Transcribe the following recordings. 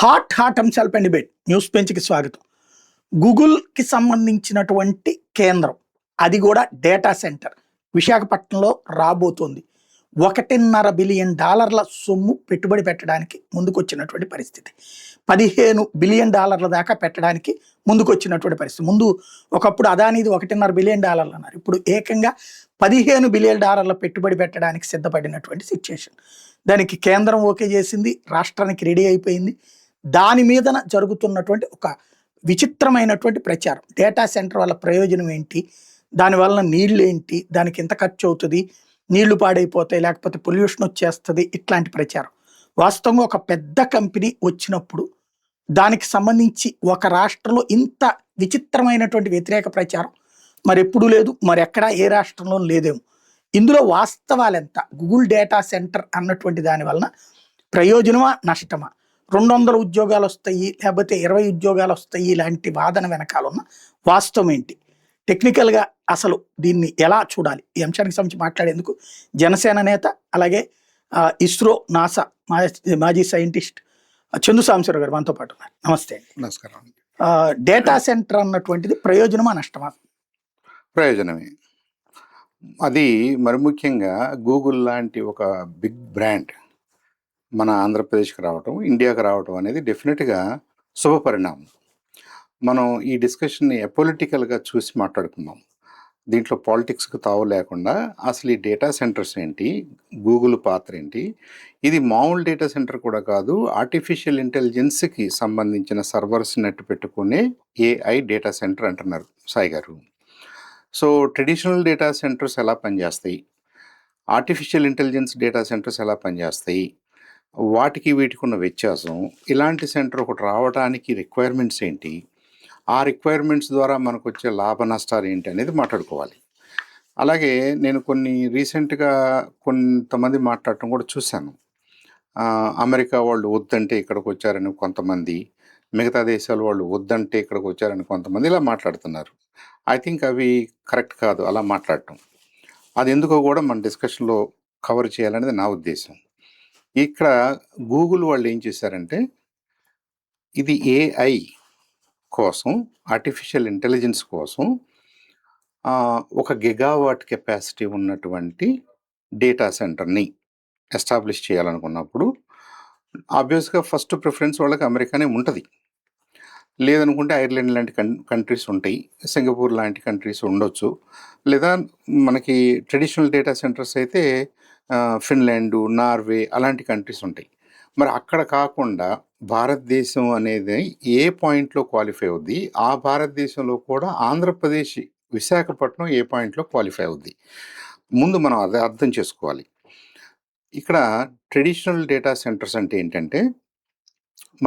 Hot అంశాలపై debate news పెంచ్కి స్వాగతం. గూగుల్కి సంబంధించినటువంటి కేంద్రం, అది కూడా డేటా సెంటర్ విశాఖపట్నంలో రాబోతోంది. $1.5 బిలియన్ సొమ్ము పెట్టుబడి పెట్టడానికి ముందుకొచ్చినటువంటి పరిస్థితి. $15 బిలియన్ దాకా పెట్టడానికి ముందుకొచ్చినటువంటి పరిస్థితి. ముందు ఒకప్పుడు అదానిది $1.5 బిలియన్ అన్నారు. ఇప్పుడు ఏకంగా $15 బిలియన్ పెట్టుబడి పెట్టడానికి సిద్ధపడినటువంటి సిచ్యుయేషన్. దానికి కేంద్రం ఓకే చేసింది, రాష్ట్రానికి రెడీ అయిపోయింది. దాని మీదన జరుగుతున్నటువంటి ఒక విచిత్రమైనటువంటి ప్రచారం. డేటా సెంటర్ వల్ల ప్రయోజనం ఏంటి, దానివల్ల నీళ్ళు ఏంటి, దానికి ఎంత ఖర్చు అవుతుంది, నీళ్లు పాడైపోతాయి, లేకపోతే పొల్యూషన్ వచ్చేస్తుంది, ఇట్లాంటి ప్రచారం. వాస్తవంగా ఒక పెద్ద కంపెనీ వచ్చినప్పుడు దానికి సంబంధించి ఒక రాష్ట్రంలో ఇంత విచిత్రమైనటువంటి వ్యతిరేక ప్రచారం మరి ఎప్పుడూ లేదు, మరి ఎక్కడా ఏ రాష్ట్రంలో లేదేమో. ఇందులో వాస్తవాలు ఎంత, గూగుల్ డేటా సెంటర్ అన్నటువంటి దాని వలన ప్రయోజనమా నష్టమా, 200 ఉద్యోగాలు వస్తాయి లేకపోతే 20 ఉద్యోగాలు వస్తాయి, ఇలాంటి వాదన వెనకాల ఉన్న వాస్తవం ఏంటి, టెక్నికల్గా అసలు దీన్ని ఎలా చూడాలి, ఈ అంశానికి సంబంధించి మాట్లాడేందుకు జనసేన నేత, అలాగే ఇస్రో నాసా మాజీ సైంటిస్ట్ చందు సాంబశివరావు గారు మనతో పాటు ఉన్నారు. నమస్తే అండి. నమస్కారం. డేటా సెంటర్ అన్నటువంటిది ప్రయోజనమా నష్టమా? ప్రయోజనమే. అది మరి ముఖ్యంగా గూగుల్ లాంటి ఒక బిగ్ బ్రాండ్ మన ఆంధ్రప్రదేశ్కి రావటం, ఇండియాకి రావటం అనేది డెఫినెట్గా శుభపరిణామం. మనం ఈ డిస్కషన్ని అపొలిటికల్గా చూసి మాట్లాడుకుందాం. దీంట్లో పాలిటిక్స్కి తావు లేకుండా అసలు ఈ డేటా సెంటర్స్ ఏంటి, గూగుల్ పాత్ర ఏంటి, ఇది మామూలు డేటా సెంటర్ కూడా కాదు, ఆర్టిఫిషియల్ ఇంటెలిజెన్స్కి సంబంధించిన సర్వర్స్ నెట్ పెట్టుకునే AI డేటా సెంటర్ అంటున్నారు సాయి గారు. సో ట్రెడిషనల్ డేటా సెంటర్స్ ఎలా పనిచేస్తాయి, ఆర్టిఫిషియల్ ఇంటెలిజెన్స్ డేటా సెంటర్స్ ఎలా పనిచేస్తాయి, వాటికి వీటికి ఉన్న వ్యత్యాసం, ఇలాంటి సెంటర్ ఒకటి రావడానికి రిక్వైర్మెంట్స్ ఏంటి, ఆ రిక్వైర్మెంట్స్ ద్వారా మనకు వచ్చే లాభ నష్టాలు ఏంటి అనేది మాట్లాడుకోవాలి. అలాగే నేను రీసెంట్గా కొంతమంది మాట్లాడటం కూడా చూశాను. అమెరికా వాళ్ళు వద్దంటే ఇక్కడికి వచ్చారని కొంతమంది, మిగతా దేశాల వాళ్ళు వద్దంటే ఇక్కడికి వచ్చారని కొంతమంది ఇలా మాట్లాడుతున్నారు. ఐ థింక్ అవి కరెక్ట్ కాదు అలా మాట్లాడటం. అది ఎందుకో కూడా మన డిస్కషన్లో కవర్ చేయాలనేది నా ఉద్దేశం. ఇక్కడ గూగుల్ వాళ్ళు ఏం చేశారంటే, ఇది AI కోసం, ఆర్టిఫిషియల్ ఇంటెలిజెన్స్ కోసం 1 గిగావాట్ కెపాసిటీ ఉన్నటువంటి డేటా సెంటర్ని ఎస్టాబ్లిష్ చేయాలనుకున్నప్పుడు ఆబ్వియస్గా ఫస్ట్ ప్రిఫరెన్స్ వాళ్ళకి అమెరికానే ఉంటుంది. లేదనుకుంటే ఐర్లాండ్ లాంటి కంట్రీస్ ఉంటాయి, సింగపూర్ లాంటి కంట్రీస్ ఉండొచ్చు, లేదా మనకి ట్రెడిషనల్ డేటా సెంటర్స్ అయితే ఫిన్లాండ్, నార్వే అలాంటి కంట్రీస్ ఉంటాయి. మరి అక్కడ కాకుండా భారతదేశం అనేది ఏ పాయింట్లో క్వాలిఫై అవుద్ది, ఆ భారతదేశంలో కూడా ఆంధ్రప్రదేశ్ విశాఖపట్నం ఏ పాయింట్లో క్వాలిఫై అవుద్ది, ముందు మనం అదే అర్థం చేసుకోవాలి. ఇక్కడ ట్రెడిషనల్ డేటా సెంటర్స్ అంటే ఏంటంటే,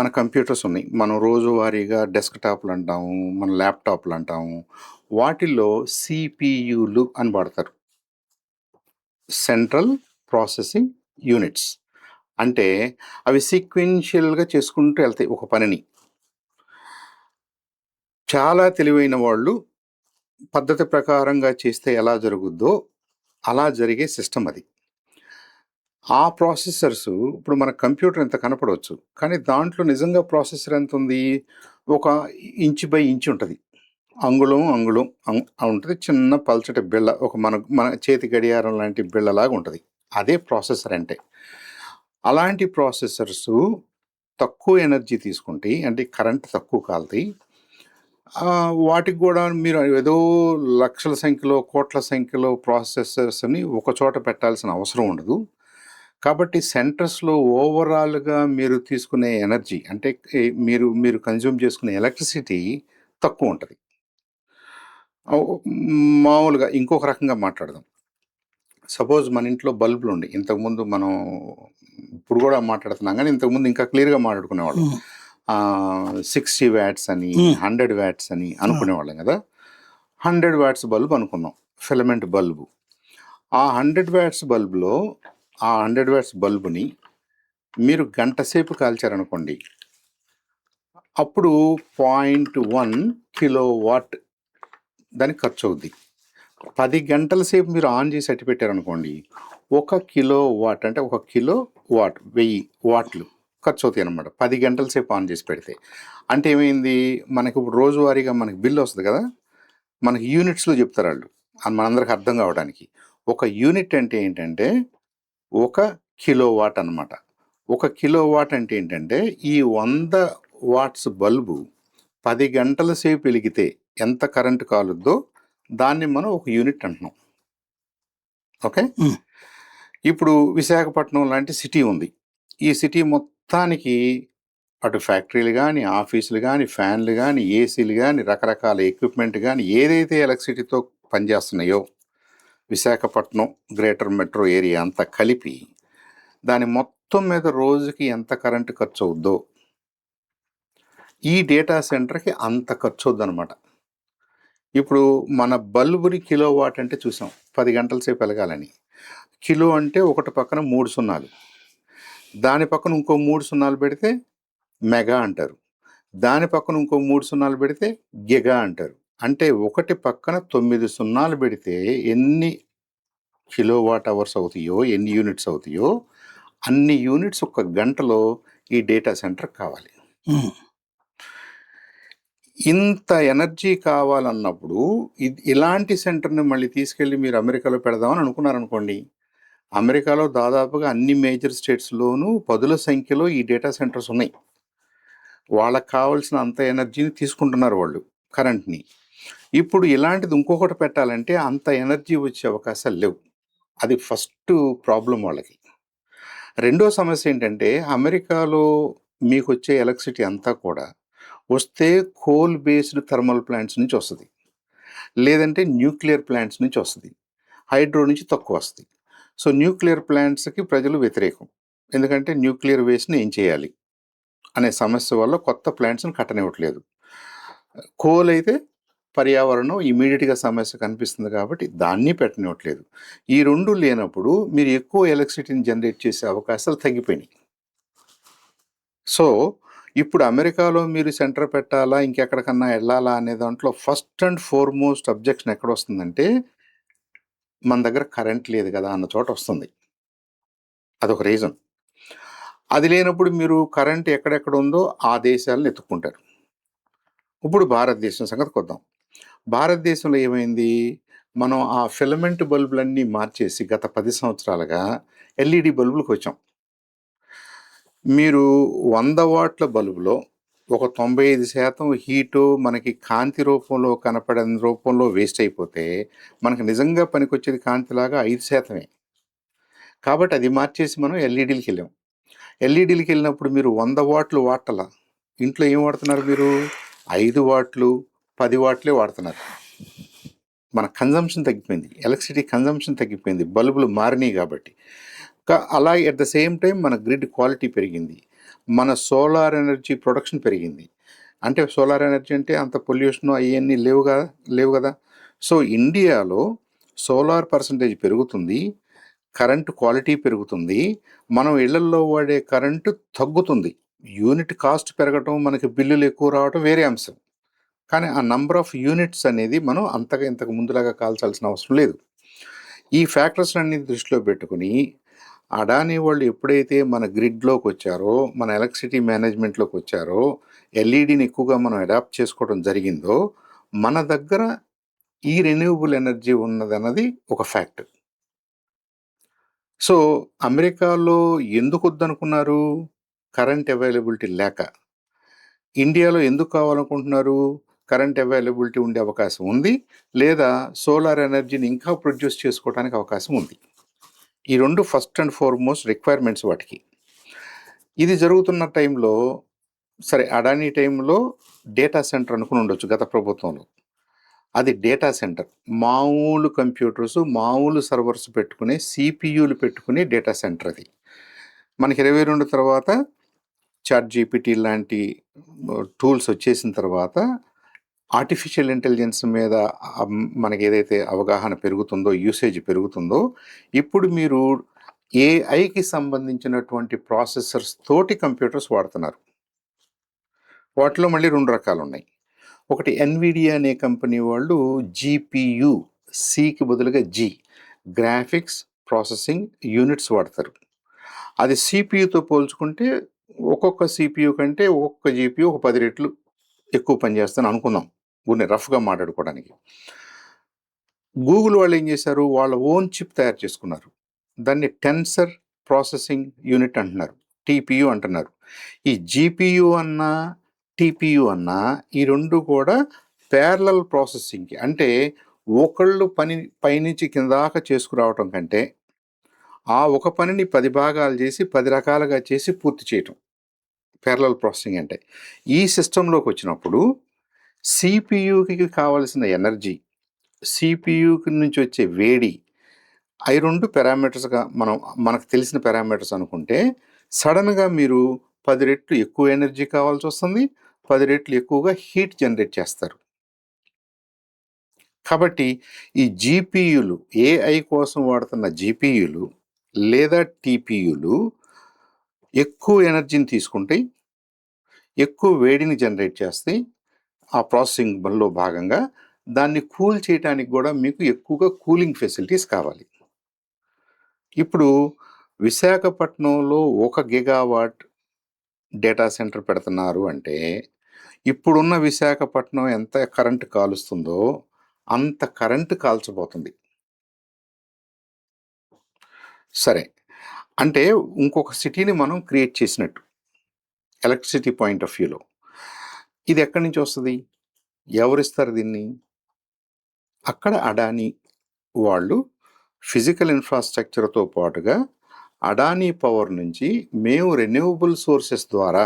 మన కంప్యూటర్స్ ఉన్నాయి, మనం రోజువారీగా డెస్క్టాప్లు అంటాము, మన ల్యాప్టాప్లు అంటాము, వాటిల్లో CPUలు అని వాడతారు, సెంట్రల్ ప్రాసెసింగ్ యూనిట్స్. అంటే అవి సీక్వెన్షియల్గా చేసుకుంటూ వెళ్తాయి ఒక పనిని. చాలా తెలివైన వాళ్ళు పద్ధతి ప్రకారంగా చేస్తే ఎలా జరుగుద్దో అలా జరిగే సిస్టమ్ అది. ఆ ప్రాసెసర్స్ ఇప్పుడు మన కంప్యూటర్ ఎంత కనపడవచ్చు, కానీ దాంట్లో నిజంగా ప్రాసెసర్ ఎంత ఉంది, 1 ఇంచ్ బై ఇంచ్ ఉంటుంది, అంగుళం ఉంటుంది, చిన్న పల్చటి బిళ్ళ, మన చేతి గడియారం లాంటి బిళ్ళలాగా ఉంటుంది. అదే ప్రాసెసర్ అంటే. అలాంటి ప్రాసెసర్స్ తక్కువ ఎనర్జీ తీసుకుంటాయి, అంటే కరెంట్ తక్కువ కాలుతాయి. వాటికి కూడా మీరు ఏదో లక్షల సంఖ్యలో, కోట్ల సంఖ్యలో ప్రాసెసర్స్ని ఒక చోట పెట్టాల్సిన అవసరం ఉండదు. కాబట్టి సెంటర్స్లో ఓవరాల్గా మీరు తీసుకునే ఎనర్జీ, అంటే మీరు కన్జ్యూమ్ చేసుకునే ఎలక్ట్రిసిటీ తక్కువ ఉంటుంది. మామూలుగా ఇంకొక రకంగా మాట్లాడదాం. సపోజ్ మన ఇంట్లో బల్బులు ఉండి, ఇంతకుముందు మనం ఇప్పుడు కూడా మాట్లాడుతున్నాం కానీ ఇంతకుముందు ఇంకా క్లియర్గా మాట్లాడుకునేవాళ్ళం. 60 వాట్స్ అని, 100 వాట్స్ అని అనుకునేవాళ్ళం కదా. 100 వాట్స్ బల్బు అనుకున్నాం, ఫిలమెంట్ బల్బు. ఆ 100 వాట్స్ బల్బులో ఆ 100 వాట్స్ బల్బుని మీరు గంట సేపు కాల్చారనుకోండి, అప్పుడు 0.1 కిలోవాట్ దానికి ఖర్చు అవుద్ది. 10 గంటల సేపు మీరు ఆన్ చేసి అట్టి పెట్టారనుకోండి, 1 కిలోవాట్ అంటే 1 కిలో వాట్ 1000 వాట్లు ఖర్చు అవుతాయి అనమాట 10 గంటల సేపు ఆన్ చేసి పెడితే. అంటే ఏమైంది, మనకి ఇప్పుడు రోజువారీగా మనకి బిల్ వస్తుంది కదా, మనకి యూనిట్స్లో చెప్తారు వాళ్ళు, అని మనందరికి అర్థం కావడానికి. ఒక యూనిట్ అంటే ఏంటంటే 1 కిలో వాట్ అనమాట. 1 కిలో వాట్ అంటే ఏంటంటే ఈ 100 వాట్స్ బల్బు 10 గంటల సేపు వెలిగితే ఎంత కరెంటు కాలుద్దో దాన్ని మనం ఒక యూనిట్ అంటున్నాం. ఓకే. ఉమ్. ఇప్పుడు విశాఖపట్నం లాంటి సిటీ ఉంది. ఈ సిటీ మొత్తానికి అటు ఫ్యాక్టరీలు కానీ, ఆఫీసులు కానీ, ఫ్యాన్లు కానీ, ఏసీలు కానీ, రకరకాల ఎక్విప్మెంట్ కానీ ఏదైతే ఎలక్ట్రిసిటీతో పనిచేస్తున్నాయో విశాఖపట్నం గ్రేటర్ మెట్రో ఏరియా అంతా కలిపి దాని మొత్తం మీద రోజుకి ఎంత కరెంటు ఖర్చు అవుద్దో ఈ డేటా సెంటర్కి అంత ఖర్చు అవుద్దనమాట. ఇప్పుడు మన బల్బుని కిలో వాట్ అంటే చూసాం, 10 గంటల సేపు వెలగాలని. కిలో అంటే ఒకటి పక్కన 3 సున్నాలు, దాని పక్కన ఇంకో 3 సున్నాలు పెడితే మెగా అంటారు, దాని పక్కన ఇంకో 3 సున్నాలు పెడితే గిగా అంటారు. అంటే ఒకటి పక్కన 9 సున్నాలు పెడితే ఎన్ని కిలో వాట్ అవర్స్ అవుతాయో, ఎన్ని యూనిట్స్ అవుతాయో అన్ని యూనిట్స్ ఒక గంటలో ఈ డేటా సెంటర్ కావాలి. ఉమ్. ఇంత ఎనర్జీ కావాలన్నప్పుడు ఇలాంటి సెంటర్ని మళ్ళీ తీసుకెళ్ళి మీరు అమెరికాలో పెడదామని అనుకున్నారనుకోండి, అమెరికాలో దాదాపుగా అన్ని మేజర్ స్టేట్స్లోనూ 10ల సంఖ్యలో ఈ డేటా సెంటర్స్ ఉన్నాయి. వాళ్ళకి కావాల్సిన అంత ఎనర్జీని తీసుకుంటున్నారు వాళ్ళు, కరెంట్ని. ఇప్పుడు ఇలాంటిది ఇంకొకటి పెట్టాలంటే అంత ఎనర్జీ వచ్చే అవకాశాలు లేవు. అది ఫస్ట్ ప్రాబ్లం వాళ్ళకి. రెండో సమస్య ఏంటంటే అమెరికాలో మీకు వచ్చే ఎలక్ట్రిసిటీ అంతా కూడా వస్తే కోల్ బేస్డ్ థర్మల్ ప్లాంట్స్ నుంచి వస్తుంది, లేదంటే న్యూక్లియర్ ప్లాంట్స్ నుంచి వస్తుంది, హైడ్రో నుంచి తక్కువ వస్తుంది. సో న్యూక్లియర్ ప్లాంట్స్కి ప్రజలు వ్యతిరేకం, ఎందుకంటే న్యూక్లియర్ వేస్ట్ని ఏం చేయాలి అనే సమస్య వల్ల కొత్త ప్లాంట్స్ని కట్టనివ్వట్లేదు. కోల్ అయితే పర్యావరణం ఇమీడియట్గా సమస్య కనిపిస్తుంది కాబట్టి దాన్ని పెట్టనివ్వట్లేదు. ఈ రెండు లేనప్పుడు మీరు ఎక్కువ ఎలక్ట్రిసిటీని జనరేట్ చేసే అవకాశాలు తగ్గిపోయినాయి. సో ఇప్పుడు అమెరికాలో మీరు సెంటర్ పెట్టాలా ఇంకెక్కడికన్నా వెళ్ళాలా అనే దాంట్లో ఫస్ట్ అండ్ ఫార్మోస్ట్ అబ్జెక్షన్ ఎక్కడ వస్తుందంటే మన దగ్గర కరెంట్ లేదు కదా అన్న చోట వస్తుంది. అదొక రీజన్. అది లేనప్పుడు మీరు కరెంట్ ఎక్కడెక్కడ ఉందో ఆ దేశాలను ఎత్తుక్కుంటారు. ఇప్పుడు భారతదేశం సంగతికి వద్దాం. భారతదేశంలో ఏమైంది, మనం ఆ ఫిలమెంట్ బల్బులన్నీ మార్చేసి గత 10 సంవత్సరాలుగా ఎల్ఈడి బల్బులకు వచ్చాం. మీరు 100 వాట్ల బల్బులో ఒక 95% హీటు మనకి కాంతి రూపంలో కనపడని రూపంలో వేస్ట్ అయిపోతే మనకు నిజంగా పనికొచ్చేది కాంతిలాగా 5%. కాబట్టి అది మార్చేసి మనం ఎల్ఈడీలకి వెళ్ళాం. ఎల్ఈడీలకి వెళ్ళినప్పుడు మీరు 100 వాట్లు వాడాల, ఇంట్లో ఏం వాడుతున్నారు మీరు? 5 వాట్లు 10 వాట్లే వాడుతున్నారు. మన కన్జంప్షన్ తగ్గిపోయింది, ఎలక్ట్రిసిటీ కన్జంప్షన్ తగ్గిపోయింది, బల్బులు మారినాయి కాబట్టి. అలాగే అట్ ద సేమ్ టైం మన గ్రిడ్ క్వాలిటీ పెరిగింది, మన సోలార్ ఎనర్జీ ప్రొడక్షన్ పెరిగింది. అంటే సోలార్ ఎనర్జీ అంటే అంత పొల్యూషన్ అవన్నీ లేవు కదా. సో ఇండియాలో సోలార్ పర్సంటేజ్ పెరుగుతుంది, కరెంటు క్వాలిటీ పెరుగుతుంది, మనం ఇళ్లల్లో వాడే కరెంటు తగ్గుతుంది. యూనిట్ కాస్ట్ పెరగటం, మనకి బిల్లులు ఎక్కువ రావటం వేరే అంశం, కానీ ఆ నంబర్ ఆఫ్ యూనిట్స్ అనేది మనం అంతగా ఇంతకు ముందులాగా కాల్చాల్సిన అవసరం లేదు. ఈ ఫ్యాక్టర్స్ అన్ని దృష్టిలో పెట్టుకుని అడానీ వాళ్ళు ఎప్పుడైతే మన గ్రిడ్లోకి వచ్చారో, మన ఎలక్ట్రిసిటీ మేనేజ్మెంట్లోకి వచ్చారో, ఎల్ఈడిని ఎక్కువగా మనం అడాప్ట్ చేసుకోవడం జరిగిందో, మన దగ్గర ఈ రెన్యూవబుల్ ఎనర్జీ ఉన్నదన్నది ఒక ఫ్యాక్ట్. సో అమెరికాలో ఎందుకు వద్దనుకున్నారు? కరెంట్ అవైలబిలిటీ లేక. ఇండియాలో ఎందుకు కావాలనుకుంటున్నారు? కరెంట్ అవైలబిలిటీ ఉండే అవకాశం ఉంది, లేదా సోలార్ ఎనర్జీని ఇంకా ప్రొడ్యూస్ చేసుకోవడానికి అవకాశం ఉంది. ఈ రెండు ఫస్ట్ అండ్ ఫార్మోస్ట్ రిక్వైర్మెంట్స్ వాటికి. ఇది జరుగుతున్న టైంలో సరే అడానీ టైంలో డేటా సెంటర్ అనుకుని ఉండొచ్చు గత ప్రభుత్వంలో. అది డేటా సెంటర్, మామూలు కంప్యూటర్స్ మామూలు సర్వర్స్ పెట్టుకునే సిపియూలు పెట్టుకునే డేటా సెంటర్. అది మనకి 22 తర్వాత చాట్ జీపీటీ లాంటి టూల్స్ వచ్చేసిన తర్వాత ఆర్టిఫిషియల్ ఇంటెలిజెన్స్ మీద మనకి ఏదైతే అవగాహన పెరుగుతుందో, యూసేజ్ పెరుగుతుందో, ఇప్పుడు మీరు ఏఐకి సంబంధించినటువంటి ప్రాసెసర్స్ తోటి కంప్యూటర్స్ వాడుతున్నారు. వాటిలో మళ్ళీ 2 రకాలు ఉన్నాయి. ఒకటి ఎన్విడియా అనే కంపెనీ వాళ్ళు జీపీయూ, సికి బదులుగా జీ, గ్రాఫిక్స్ ప్రాసెసింగ్ యూనిట్స్ వాడతారు. అది సిపియూతో పోల్చుకుంటే ఒక్కొక్క CPU కంటే ఒక్కొక్క GPU ఒక 10 రెట్లు ఎక్కువ పనిచేస్తుందని అనుకుందాం. ఊరినే రఫ్‌గా మాట్లాడుకోవడానికి. గూగుల్ వాళ్ళు ఏం చేశారు? వాళ్ళ ఓన్ చిప్ తయారు చేసుకున్నారు. దాన్ని టెన్సర్ ప్రాసెసింగ్ యూనిట్ అంటున్నారు. TPU అంటున్నారు. ఈ GPU అన్నా, TPU అన్నా ఈ 2 కూడా ప్యారలల్ ప్రాసెసింగ్‌కి, అంటే ఒకళ్ళు పని పైనుంచి కింద దాకా చేసుకురావటం కంటే, ఆ ఒక పనిని 10 భాగాలు చేసి 10 రకాలుగా చేసి పూర్తి చేయటం ప్యారలల్ ప్రాసెసింగ్ అంటే. ఈ సిస్టంలోకి వచ్చినప్పుడు CPUకి కావాల్సిన ఎనర్జీ, CPUకి నుంచి వచ్చే వేడి, అవి 2 పారామీటర్స్‌గా మనకు తెలిసిన పారామీటర్స్ అనుకుంటే, సడన్‌గా మీరు 10 రెట్లు ఎక్కువ ఎనర్జీ కావాల్సొస్తుంది. 10 రెట్లు ఎక్కువగా హీట్ జనరేట్ చేస్తారు. కాబట్టి ఈ GPUలు, AI కోసం వాడుతున్న GPUలు లేదా TPUలు ఎక్కువ ఎనర్జీని తీసుకుంటాయి. ఎక్కువ వేడిని జనరేట్ చేస్తాయి. ఆ ప్రాసెసింగ్‌లో భాగంగా దాన్ని కూల్ చేయటానికి కూడా మీకు ఎక్కువగా కూలింగ్ ఫెసిలిటీస్ కావాలి. ఇప్పుడు విశాఖపట్నంలో 1 గిగావాట్ డేటా సెంటర్ పెడుతున్నారు అంటే, ఇప్పుడున్న విశాఖపట్నం ఎంత కరెంట్ కాలుస్తుందో అంత కరెంట్ కాల్చబోతుంది. సరే. అంటే ఇంకొక సిటీని మనం క్రియేట్ చేసినట్టు ఎలక్ట్రిసిటీ పాయింట్ ఆఫ్ వ్యూలో. ఇది ఎక్కడి నుంచి వస్తది? ఎవరిస్తారు దీన్ని? అక్కడ అడానీ వాళ్ళు ఫిజికల్ ఇన్‌ఫ్రాస్ట్రక్చర్‌తో పాటుగా అడానీ పవర్ నుంచి మేము రెన్యూవబుల్ సోర్సెస్ ద్వారా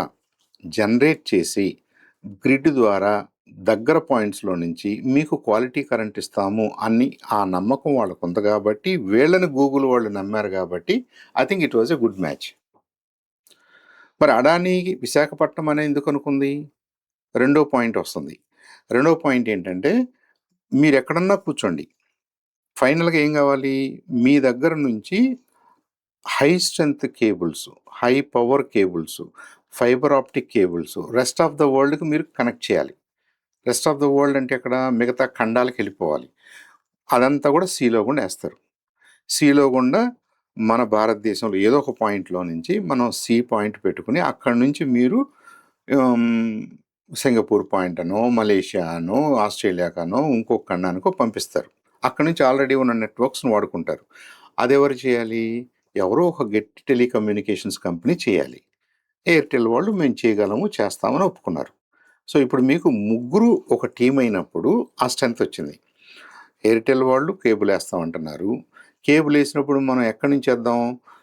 జనరేట్ చేసి గ్రిడ్ ద్వారా దగ్గర పాయింట్స్‌లో నుంచి మీకు క్వాలిటీ కరెంట్ ఇస్తాము అని ఆ నమ్మకం వాళ్ళకుంది కాబట్టి, వీళ్ళని గూగుల్ వాళ్ళు నమ్మారు కాబట్టి I think it was a good match. మరి అడానీ విశాఖపట్నం అని ఎందుకు అనుకుంది? రెండో పాయింట్ వస్తుంది. రెండో పాయింట్ ఏంటంటే, మీరెక్కడన్నా కూర్చోండి. ఫైనల్‌గా ఏం కావాలి? మీ దగ్గర నుంచి high strength cables, high power cables, fibre optic cables rest of the వరల్డ్‌కి మీరు కనెక్ట్ చేయాలి. రెస్ట్ ఆఫ్ ద వరల్డ్ అంటే ఎక్కడ? మిగతా ఖండాలకు వెళ్ళిపోవాలి. అదంతా కూడా సీలో గుండా ఏస్తారు. సీలో గుండా మన భారతదేశంలో ఏదో ఒక పాయింట్‌లో నుంచి మనం సీ పాయింట్ పెట్టుకొని అక్కడి నుంచి మీరు హ్మ్, సింగపూర్ పాయింట్ అనో, మలేషియా అనో, ఆస్ట్రేలియాకనో, ఇంకొక ఖండానికో పంపిస్తారు. అక్కడి నుంచి ఆల్రెడీ ఉన్న నెట్వర్క్స్‌ని వాడుకుంటారు. అదెవరు చేయాలి? ఎవరో ఒక గెట్ టెలికమ్యూనికేషన్స్ కంపెనీ చేయాలి. ఎయిర్‌టెల్ వాళ్ళు మేము చేయగలము, చేస్తామని ఒప్పుకున్నారు. సో, ఇప్పుడు మీకు ముగ్గురు ఒక టీమ్ అయినప్పుడు ఆ స్ట్రెంత్ వచ్చింది. ఎయిర్‌టెల్ వాళ్ళు కేబుల్ ఏస్తామంటున్నారు. కేబుల్ ఏసినప్పుడు మనం ఎక్కడి నుంచి ఏద్దాం?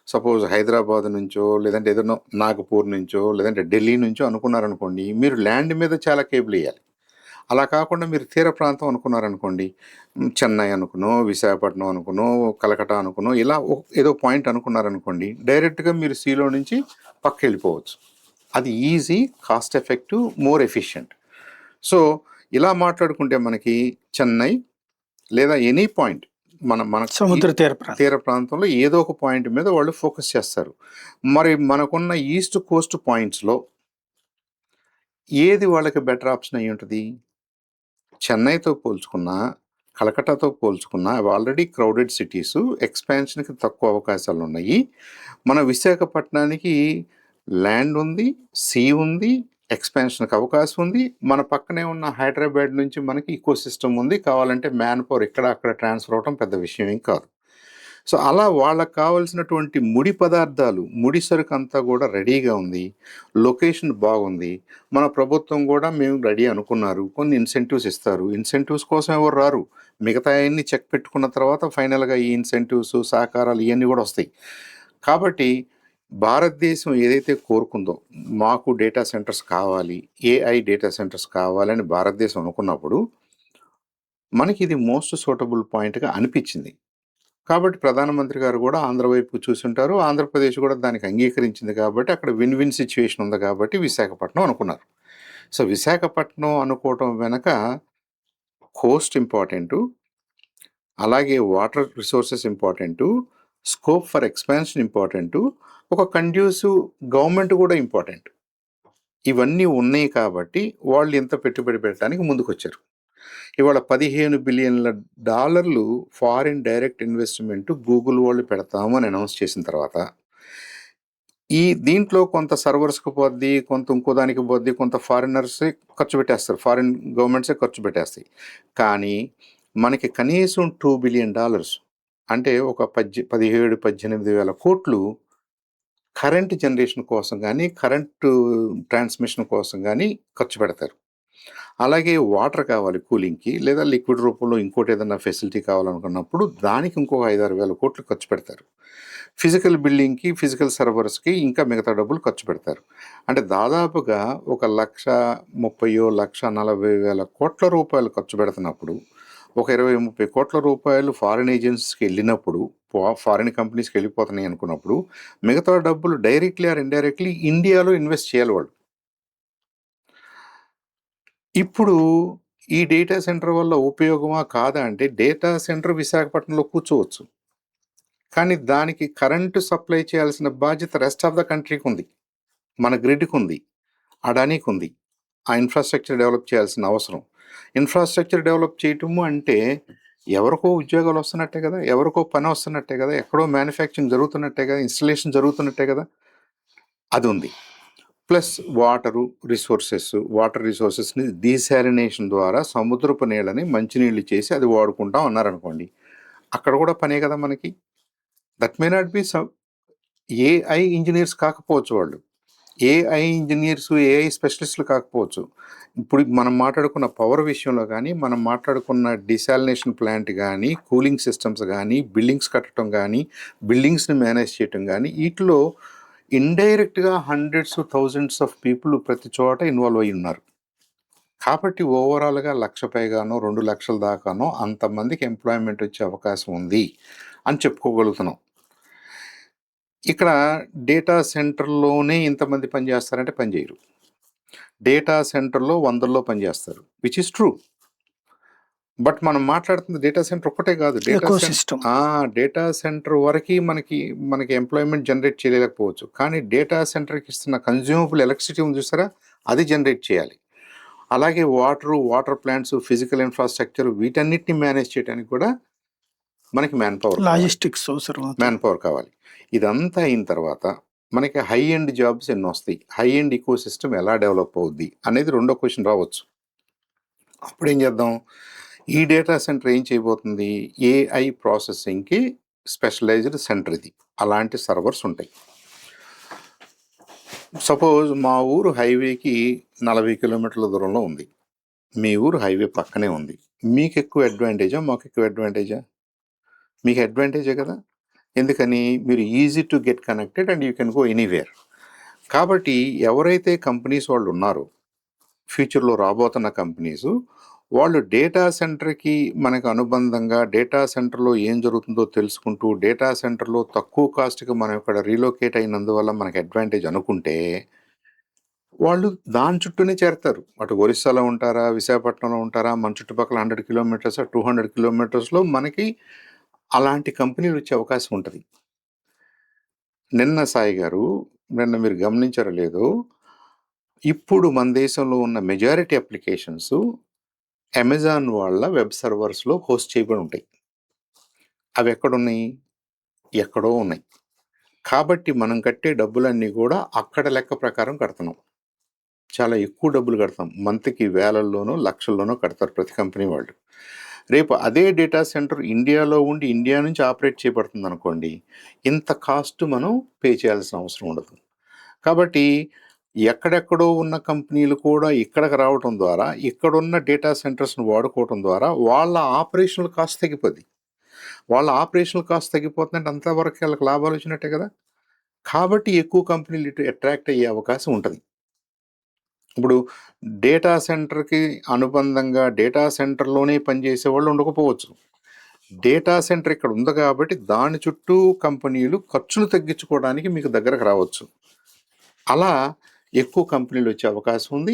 సపోజ్ హైదరాబాద్ నుంచో, లేదంటే ఏదైనా నాగపూర్ నుంచో, లేదంటే ఢిల్లీ నుంచో అనుకున్నారనుకోండి, మీరు ల్యాండ్ మీద చాలా కేబుల్ ఎయ్యాలి. అలా కాకుండా మీరు తీర ప్రాంతం అనుకున్నారనుకోండి, చెన్నై అనుకునో, విశాఖపట్నం అనుకునో, కలకట్టా అనుకునో, ఇలా ఏదో పాయింట్ అనుకున్నారనుకోండి, డైరెక్ట్‌గా మీరు సీలో నుంచి పక్కకెళ్ళిపోవచ్చు. అది easy, cost effective, more efficient. So, ఇలా మాట్లాడుకుంటే మనకి చెన్నై లేదా ఎనీ పాయింట్ మనకు సముద్ర తీర ప్రాంతం. తీర ప్రాంతంలో ఏదో ఒక పాయింట్ మీద వాళ్ళు ఫోకస్ చేస్తారు. మరి మనకున్న ఈస్ట్ కోస్ట్ పాయింట్స్‌లో ఏది వాళ్ళకి బెటర్ ఆప్షన్ అయ్యుంటది? చెన్నైతో పోల్చుకున్నా, కలకట్టాతో పోల్చుకున్నా అవి ఆల్రెడీ క్రౌడెడ్ సిటీసు. ఎక్స్‌పాన్షన్‌కి తక్కువ అవకాశాలున్నాయి. మన విశాఖపట్నానికి ల్యాండ్ ఉంది, సీ ఉంది, ఎక్స్‌పాన్షన్‌కి అవకాశం ఉంది. మన పక్కనే ఉన్న హైదరాబాద్ నుంచి మనకి ఇకో సిస్టమ్ ఉంది. కావాలంటే మ్యాన్ పవర్ ఇక్కడ, అక్కడ ట్రాన్స్‌ఫర్ అవ్వటం పెద్ద విషయం ఏం కాదు. సో, అలా వాళ్ళకి కావాల్సినటువంటి ముడి పదార్థాలు, ముడి సరుకంతా కూడా రెడీగా ఉంది. లొకేషన్ బాగుంది. మన ప్రభుత్వం కూడా మేము రెడీ అనుకున్నారు. కొన్ని ఇన్సెంటివ్స్ ఇస్తారు. ఇన్సెంటివ్స్ కోసం ఎవరు రారు. మిగతాయన్నీ చెక్ పెట్టుకున్న తర్వాత ఫైనల్‌గా ఈ ఇన్సెంటివ్స్, సహకారాలు ఇయన్నీ కూడా వస్తాయి. కాబట్టి భారతదేశం ఏదైతే కోరుకుందో, మాకు డేటా సెంటర్స్ కావాలి, AI డేటా సెంటర్స్ కావాలని భారతదేశం అనుకున్నప్పుడు, మనకిది మోస్ట్ సూటబుల్ పాయింట్‌గా అనిపిచ్చింది. కాబట్టి ప్రధానమంత్రి గారు కూడా ఆంధ్ర వైపు చూసుంటారు. ఆంధ్రప్రదేశ్ కూడా దానికి అంగీకరించింది కాబట్టి అక్కడ విన్ విన్ సిచ్యువేషన్ ఉంది కాబట్టి విశాఖపట్నం అనుకున్నారు. సో, విశాఖపట్నం అనుకోవటం వెనక కోస్ట్ ఇంపార్టెంటు, అలాగే water resources important, scope for expansion important, ఒక కండ్యూసివ్ గవర్నమెంట్ కూడా ఇంపార్టెంట్. ఇవన్నీ ఉన్నాయి కాబట్టి వాళ్ళు ఇంత పెట్టుబడి పెట్టడానికి ముందుకొచ్చారు. ఇవాళ $15 బిలియన్ల ఫారిన్ డైరెక్ట్ ఇన్వెస్ట్‌మెంట్ గూగుల్ వాళ్ళు పెడతాము అని అనౌన్స్ చేసిన తర్వాత, దీంట్లో కొంత సర్వర్స్కి పోద్ది, కొంత ఇంకో దానికి పోద్ది, కొంత ఫారినర్సే ఖర్చు పెట్టేస్తారు, ఫారిన్ గవర్నమెంట్సే ఖర్చు పెట్టేస్తాయి. కానీ మనకి కనీసం $2 బిలియన్, అంటే ఒక 17-18 వేల కోట్లు కరెంట్ జనరేషన్ కోసం కానీ, కరెంటు ట్రాన్స్మిషన్ కోసం కానీ ఖర్చు పెడతారు. అలాగే వాటర్ కావాలి కూలింగ్కి, లేదా లిక్విడ్ రూపంలో ఇంకోటి ఏదైనా ఫెసిలిటీ కావాలనుకున్నప్పుడు దానికి ఇంకో 5-6 వేల కోట్లు ఖర్చు పెడతారు. ఫిజికల్ బిల్డింగ్కి, ఫిజికల్ సర్వర్స్కి ఇంకా మిగతా డబ్బులు ఖర్చు పెడతారు. అంటే దాదాపుగా ఒక 1,30,000 1,40,000 కోట్ల రూపాయలు ఖర్చు పెడుతున్నప్పుడు, ఒక 20-30 కోట్ల రూపాయలు ఫారిన్ ఏజెన్సీస్కి వెళ్ళినప్పుడు, ఫారిన్ కంపెనీస్కి వెళ్ళిపోతున్నాయి అనుకున్నప్పుడు, మిగతా డబ్బులు డైరెక్ట్లీ ఆర్ ఇండైరెక్ట్లీ ఇండియాలో ఇన్వెస్ట్ చేయాలి వాళ్ళు. ఇప్పుడు ఈ డేటా సెంటర్ వల్ల ఉపయోగమా కాదా అంటే, డేటా సెంటర్ విశాఖపట్నంలో కూర్చోవచ్చు, కానీ దానికి కరెంటు సప్లై చేయాల్సిన బాధ్యత రెస్ట్ ఆఫ్ ద కంట్రీకి ఉంది, మన గ్రిడ్కి ఉంది, అడానీకి ఉంది. ఆ ఇన్ఫ్రాస్ట్రక్చర్ డెవలప్ చేయాల్సిన అవసరం. ఇన్ఫ్రాస్ట్రక్చర్ డెవలప్ చేయటము అంటే ఎవరికో ఉద్యోగాలు వస్తున్నట్టే కదా, ఎవరికో పని వస్తున్నట్టే కదా, ఎక్కడో మ్యానుఫ్యాక్చరింగ్ జరుగుతున్నట్టే కదా, ఇన్స్టలేషన్ జరుగుతున్నట్టే కదా, అది ఉంది. ప్లస్ వాటర్ రిసోర్సెస్ని డీశాలినేషన్ ద్వారా సముద్రపు నీళ్ళని మంచినీళ్ళు చేసి అది వాడుకుంటాం అన్నారనుకోండి, అక్కడ కూడా పనే కదా మనకి. That may not be AI engineers కాకపోవచ్చు వాళ్ళు, ఏఐ స్పెషలిస్టులు కాకపోవచ్చు. ఇప్పుడు మనం మాట్లాడుకున్న పవర్ విషయంలో కానీ, మనం మాట్లాడుకున్న డిసాలినేషన్ ప్లాంట్ కానీ, కూలింగ్ సిస్టమ్స్ కానీ, బిల్డింగ్స్ కట్టడం కానీ, బిల్డింగ్స్ని మేనేజ్ చేయటం కానీ, వీటిలో ఇండైరెక్ట్గా హండ్రెడ్స్ థౌజండ్స్ ఆఫ్ పీపుల్ ప్రతి చోట ఇన్వాల్వ్ అయి ఉన్నారు. కాబట్టి ఓవరాల్గా 1,00,000 పైగానో 2,00,000 దాకానో అంతమందికి ఎంప్లాయ్మెంట్ వచ్చే అవకాశం ఉంది అని చెప్పుకోగలుగుతున్నాం. ఇక్కడ డేటా సెంటర్లోనే ఇంతమంది పనిచేస్తారంటే పనిచేయరు. డేటా సెంటర్లో 100లో పనిచేస్తారు, విచ్ ఇస్ ట్రూ. బట్ మనం మాట్లాడుతుంది డేటా సెంటర్ ఒక్కటే కాదు, డేటా సెంటర్ వరకు మనకి ఎంప్లాయ్మెంట్ జనరేట్ చేయలేకపోవచ్చు, కానీ డేటా సెంటర్కి ఇస్తున్న కన్జ్యూమబుల్ ఎలక్ట్రిసిటీ ఉంది చూసారా, అది జనరేట్ చేయాలి. అలాగే వాటర్ ప్లాంట్స్, ఫిజికల్ ఇన్ఫ్రాస్ట్రక్చర్, వీటన్నిటిని మేనేజ్ చేయడానికి కూడా మనకి మ్యాన్ పవర్ కావాలి. ఇదంతా అయిన తర్వాత మనకి హై ఎండ్ జాబ్స్ ఎన్ని వస్తాయి, హై ఎండ్ ఈకో సిస్టమ్ ఎలా డెవలప్ అవుద్ది అనేది రెండో క్వశ్చన్ రావచ్చు. అప్పుడు ఏం చేద్దాం, ఈ డేటా సెంటర్ ఏం చేయబోతుంది, ఏఐ ప్రాసెసింగ్కి స్పెషలైజ్డ్ సెంటర్ ఇది. అలాంటి సర్వర్స్ ఉంటాయి. సపోజ్ మా ఊరు హైవేకి 40 కిలోమీటర్ల దూరంలో ఉంది, మీ ఊరు హైవే పక్కనే ఉంది. మీకు ఎక్కువ అడ్వాంటేజా, మాకు ఎక్కువ అడ్వాంటేజా? మీకు అడ్వాంటేజే కదా. ఎందుకని, మీరు easy to get connected and you can go anywhere. కాబట్టి ఎవరైతే కంపెనీస్ వాళ్ళు ఉన్నారో, ఫ్యూచర్లో రాబోతున్న కంపెనీస్, వాళ్ళు డేటా సెంటర్కి మనకు అనుబంధంగా డేటా సెంటర్లో ఏం జరుగుతుందో తెలుసుకుంటూ, డేటా సెంటర్లో తక్కువ కాస్ట్కి మనం ఇక్కడ రీలొకేట్ అయినందువల్ల మనకి అడ్వాంటేజ్ అనుకుంటే, వాళ్ళు దాని చుట్టూనే చేరతారు. అటు ఒరిస్సాలో ఉంటారా, విశాఖపట్నంలో ఉంటారా, మన చుట్టుపక్కల 100 కిలోమీటర్స్ 200 కిలోమీటర్స్లో మనకి అలాంటి కంపెనీలు వచ్చే అవకాశం ఉంటుంది. నిన్న సాయి గారు, మీరు గమనించారో లేదో, ఇప్పుడు మన దేశంలో ఉన్న మెజారిటీ అప్లికేషన్స్ అమెజాన్ వాళ్ళ వెబ్ సర్వర్స్లో హోస్ట్ చేయబడి ఉంటాయి. అవి ఎక్కడున్నాయి, ఎక్కడో ఉన్నాయి. కాబట్టి మనం కట్టే డబ్బులన్నీ కూడా అక్కడ లెక్క ప్రకారం కడుతున్నాం. చాలా ఎక్కువ డబ్బులు కడతాం, మంత్కి వేలల్లోనో లక్షల్లోనో కడతారు ప్రతి కంపెనీ వాళ్ళు. రేపు అదే డేటా సెంటర్ ఇండియాలో ఉండి ఇండియా నుంచి ఆపరేట్ చేయబడుతుంది అనుకోండి, ఇంత కాస్ట్ మనం పే చేయాల్సిన అవసరం ఉండదు. కాబట్టి ఎక్కడెక్కడో ఉన్న కంపెనీలు కూడా ఇక్కడికి రావడం ద్వారా, ఇక్కడున్న డేటా సెంటర్స్ను వాడుకోవడం ద్వారా వాళ్ళ ఆపరేషనల్ కాస్ట్ తగ్గిపోద్ది. వాళ్ళ ఆపరేషనల్ కాస్ట్ తగ్గిపోతుందంటే అంతవరకు వాళ్ళకి లాభాలు వచ్చినట్టే కదా. కాబట్టి ఎక్కువ కంపెనీలు ఇటు అట్రాక్ట్ అయ్యే అవకాశం ఉంటుంది. ఇప్పుడు డేటా సెంటర్కి అనుబంధంగా డేటా సెంటర్లోనే పనిచేసే వాళ్ళు ఉండకపోవచ్చు. డేటా సెంటర్ ఇక్కడ ఉంది కాబట్టి దాని చుట్టూ కంపెనీలు ఖర్చులు తగ్గించుకోవడానికి మీకు దగ్గరకు రావచ్చు. అలా ఎక్కువ కంపెనీలు వచ్చే అవకాశం ఉంది.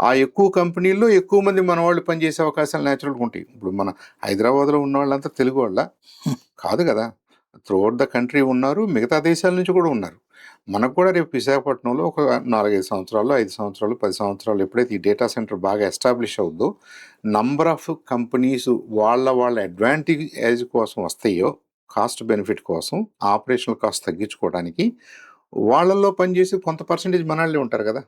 ఆ ఎక్కువ కంపెనీల్లో ఎక్కువ మంది మన వాళ్ళు పనిచేసే అవకాశాలు న్యాచురల్గా ఉంటాయి. ఇప్పుడు మన హైదరాబాద్లో ఉన్న వాళ్ళంతా తెలుగు వాళ్ళ కాదు కదా, త్రూఅవుట్ ద కంట్రీ ఉన్నారు, మిగతా దేశాల నుంచి కూడా ఉన్నారు. మనకు కూడా రేపు విశాఖపట్నంలో ఒక 4-5 సంవత్సరాలు, 5 సంవత్సరాలు, 10 సంవత్సరాలు ఎప్పుడైతే ఈ డేటా సెంటర్ బాగా ఎస్టాబ్లిష్ అవుద్దో, నంబర్ ఆఫ్ కంపెనీస్ వాళ్ళ అడ్వాంటేజ్ కోసం వస్తాయో, కాస్ట్ బెనిఫిట్ కోసం, ఆపరేషనల్ కాస్ట్ తగ్గించుకోవడానికి వాళ్ళల్లో పనిచేసి కొంత పర్సెంటేజ్ మనవాళ్ళే ఉంటారు కదా!